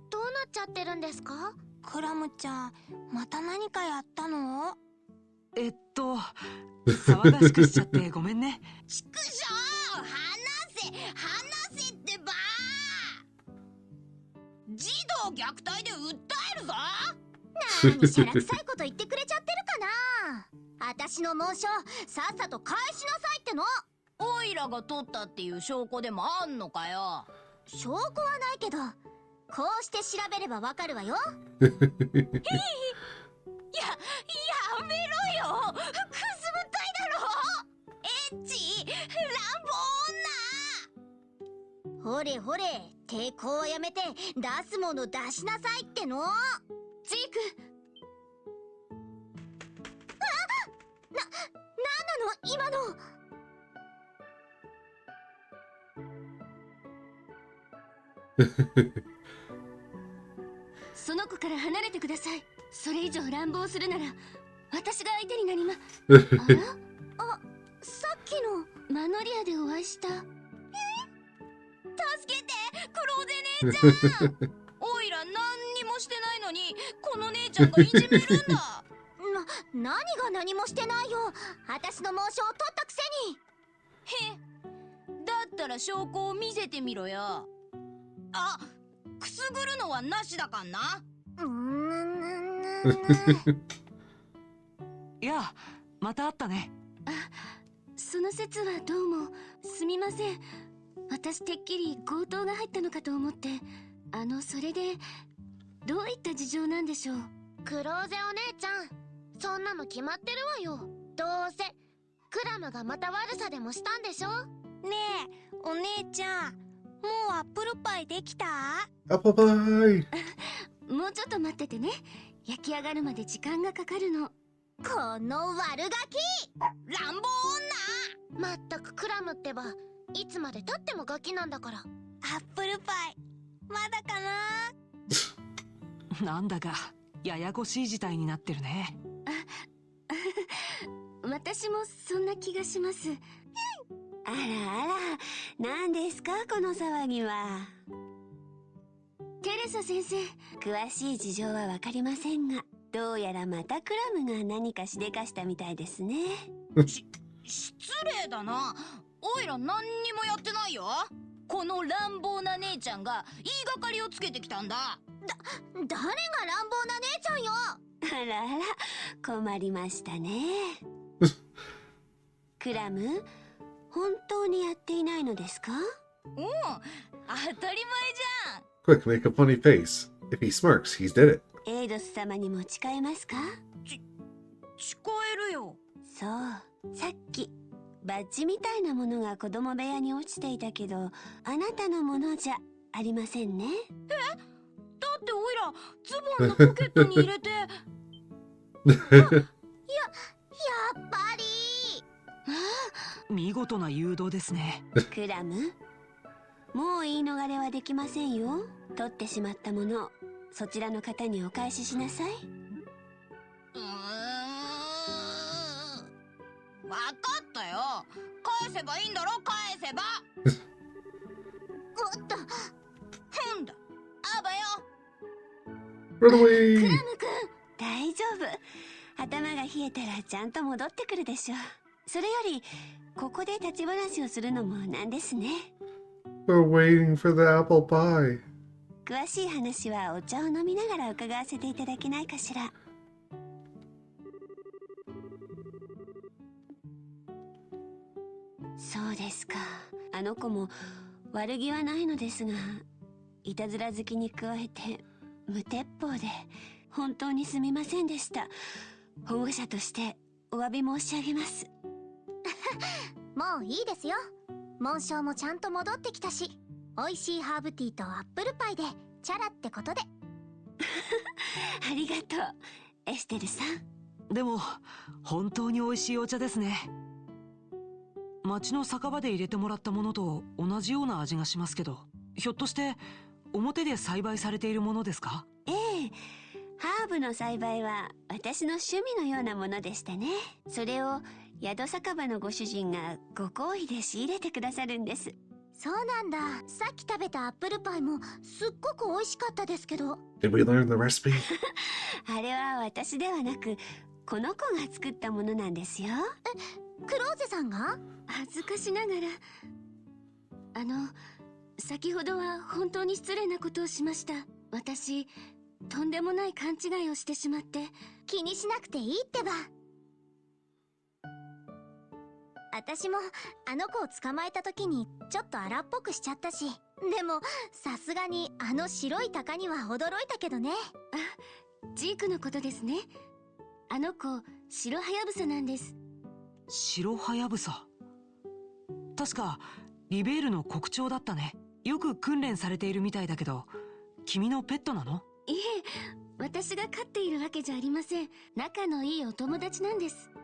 どうなっちゃってるんですか？クラムちゃんまた何かやったの？騒がしくしちゃってごめんね。ちくしょう、話せってばー。児童虐待で訴えるぞ。何しゃらくさいこと言ってくれちゃってるかな。私の紋章さっさと返しなさいっての。オイラが取ったっていう証拠でもあんのかよ。証拠はないけどこうして調べればわかるわよ。やめろよ、くすぐったいだろ。エッチ乱暴女。ほれほれ、抵抗はやめて出すもの出しなさいっての。ジーク。なんなの今の。その子から離れてください。それ以上乱暴するなら私が相手になりま。あ、さっきのマノリアでお会いした。助けて、クローゼ姉ちゃん。オイラ何にもしてないのにこの姉ちゃんがいじめるんだ。何が何もしてないよ。私の紋章を取ったくせに。へ、だったら証拠を見せてみろよ。あ、くすぐるのはなしだかんな。いや、また会ったね。あ、その説はどうもすみません。私てっきり強盗が入ったのかと思って。それでどういった事情なんでしょう？クローゼお姉ちゃん、そんなの決まってるわよ。どうせクラムがまた悪さでもしたんでしょ。ねえお姉ちゃん、もうアップルパイできた？ Apple pie! もうちょっと待っててね。焼き上がるまで時間がかかるの。この悪ガキ乱暴女。まったくクラムってば、いつまで経ってもガキなんだから。アップルパイまだかな。なんだかややこしい事態になってるね。私もそんな気がします。あらあら、何ですかこの騒ぎは。テレサ先生、詳しい事情はわかりませんが、どうやらまたクラムが何かしでかしたみたいですね。失礼だな。おいら何にもやってないよ。この乱暴な姉ちゃんが言いがかりをつけてきたんだ。誰が乱暴な姉ちゃんよ。あらあら、困りましたね。クラム、本当にやっていないのですか？うん、当たり前じゃん。Quick, make a funny face. If he smirks, he's did it. エイドス様にも誓えますか？誓えるよ。そう、さっきバッジみたいなものが子供部屋に落ちていたけど、あなたのものじゃありませんね。だっておいらズボンのポケットに入れて。やっぱり。見事な誘導ですね。クラム、もう言い逃れはできませんよ。取ってしまったものをそちらの方にお返ししなさい。わかったよ。返せばいいんだろ、返せば。おっと、変だ。あばよ。Run away! クラム君、大丈夫。頭が冷えたらちゃんと戻ってくるでしょう。それよりここで立ち話をするのもなんですね。We're waiting for the apple pie. 詳しい話はお茶を飲みながら伺わせていただけないかしら。そうですか。あの子も悪気はないのですが、いたずら好きに加えて無鉄砲で本当にすみませんでした。保護者としてお詫び申し上げます。もういいですよ。紋章もちゃんと戻ってきたし、美味しいハーブティーとアップルパイでチャラってことで。ありがとう、エステルさん。でも本当に美味しいお茶ですね。町の酒場で入れてもらったものと同じような味がしますけど、ひょっとして表で栽培されているものですか？ええ、ハーブの栽培は私の趣味のようなものでしたね。それを宿酒場のご主人がご好意で仕入れてくださるんです。そうなんだ。さっき食べたアップルパイもすっごく美味しかったですけど。Did we learn the recipe? あれは私ではなく、この子が作ったものなんですよ。クローゼさんが？恥ずかしながら。先ほどは本当に失礼なことをしました。私、とんでもない勘違いをしてしまって。気にしなくていいってば。私もあの子を捕まえた時にちょっと荒っぽくしちゃったし、でもさすがにあの白い鷹には驚いたけどね。あ、ジークのことですね。あの子、白ハヤブサなんです。白ハヤブサ。確かリベールの国鳥だったね。よく訓練されているみたいだけど、君のペットなの？いえ、私が飼っているわけじゃありません。仲のいいお友達なんです。はあ、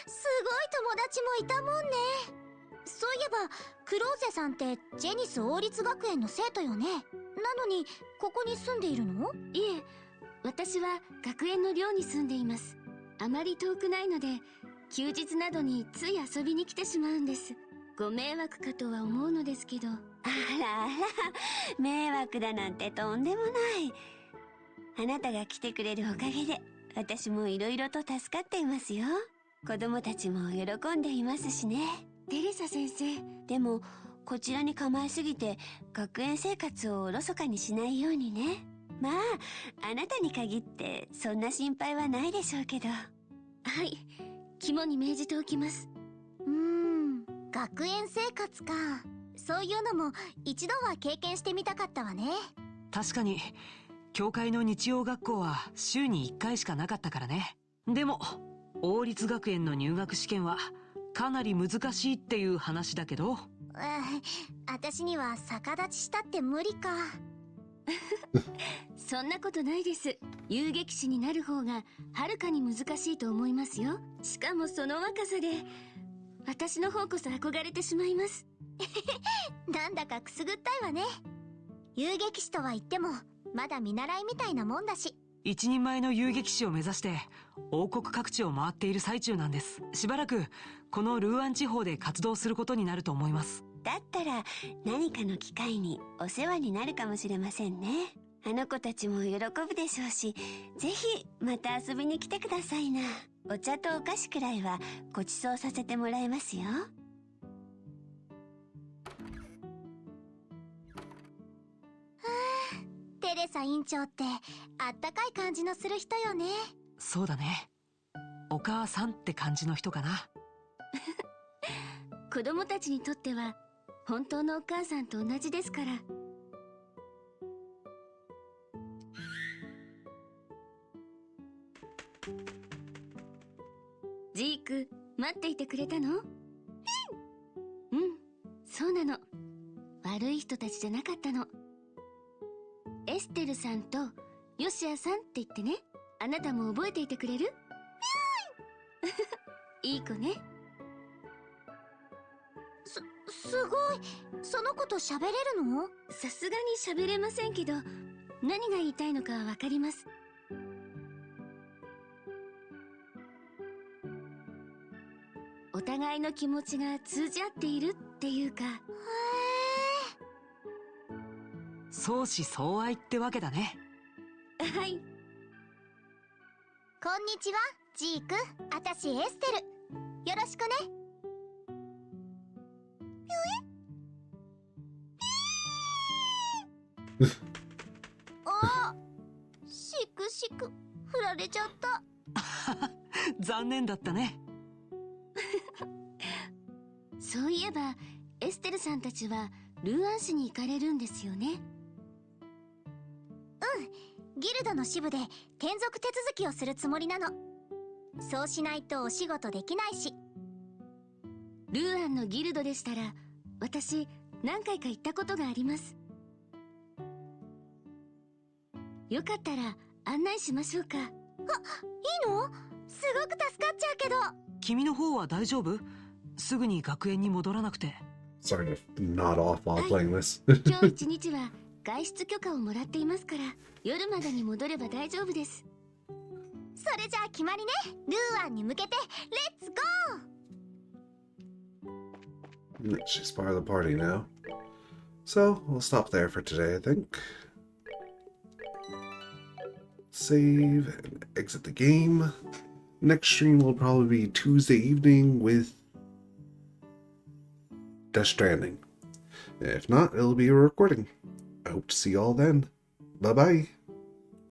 すごい友達もいたもんね。そういえばクローゼさんってジェニス王立学園の生徒よね。なのにここに住んでいるの？いえ、私は学園の寮に住んでいます。あまり遠くないので休日などについ遊びに来てしまうんです。ご迷惑かとは思うのですけど。あらあら、迷惑だなんてとんでもない。あなたが来てくれるおかげで私もいろいろと助かっていますよ。子供たちも喜んでいますしね。テレサ先生、でもこちらに構えすぎて学園生活をおろそかにしないようにね。まあ、あなたに限ってそんな心配はないでしょうけど。はい、肝に銘じておきます。学園生活か。そういうのも一度は経験してみたかったわね。確かに教会の日曜学校は週に1回しかなかったからね。でも王立学園の入学試験はかなり難しいっていう話だけど。私には逆立ちしたって無理か。そんなことないです。遊撃士になる方がはるかに難しいと思いますよ。しかもその若さで私の方こそ憧れてしまいます。なんだかくすぐったいわね。遊撃士とは言ってもまだ見習いみたいなもんだし。一人前の遊撃士を目指して王国各地を回っている最中なんです。しばらくこのルーアン地方で活動することになると思います。だったら何かの機会にお世話になるかもしれませんね。あの子たちも喜ぶでしょうし、ぜひまた遊びに来てくださいな。お茶とお菓子くらいはご馳走させてもらいますよ。テレサ院長ってあったかい感じのする人よね。そうだね。お母さんって感じの人かな。子供たちにとっては本当のお母さんと同じですから。ジーク、待っていてくれたの？うん、そうなの。悪い人たちじゃなかったの。エステルさんとヨシアさんって言ってね。あなたも覚えていてくれる？いい子ね。すごい。その子と喋れるの？さすがに喋れませんけど、何が言いたいのかはわかります。お互いの気持ちが通じ合っているっていうか。相思相愛ってわけだね。はい。こんにちは、ジーク。あたしエステル。よろしくね。あ、しくしく振られちゃった。残念だったね。そういえばエステルさんたちはルーアン市に行かれるんですよね。ギルドの支部で転属手続きをするつもりなの。そうしないとお仕事できないし。ルーアンのギルドでしたら私何回か行ったことがあります。よかったら案内しましょうか。あ、いいの？すごく助かっちゃうけど。君の方は大丈夫？すぐに学園に戻らなくて。Sorry to nod off while playing this. 今日一日は外出許可をもらっていますから、夜までに戻れば大丈夫です。それじゃあ決まりね。ルーアンに向けてレッツゴー。 She's part of the party now. So, we'll stop there for today, I think. Save and exit the game. Next stream will probably be Tuesday evening with Death Stranding. If not, it'll be a recording. I hope to see you all then. Bye-bye.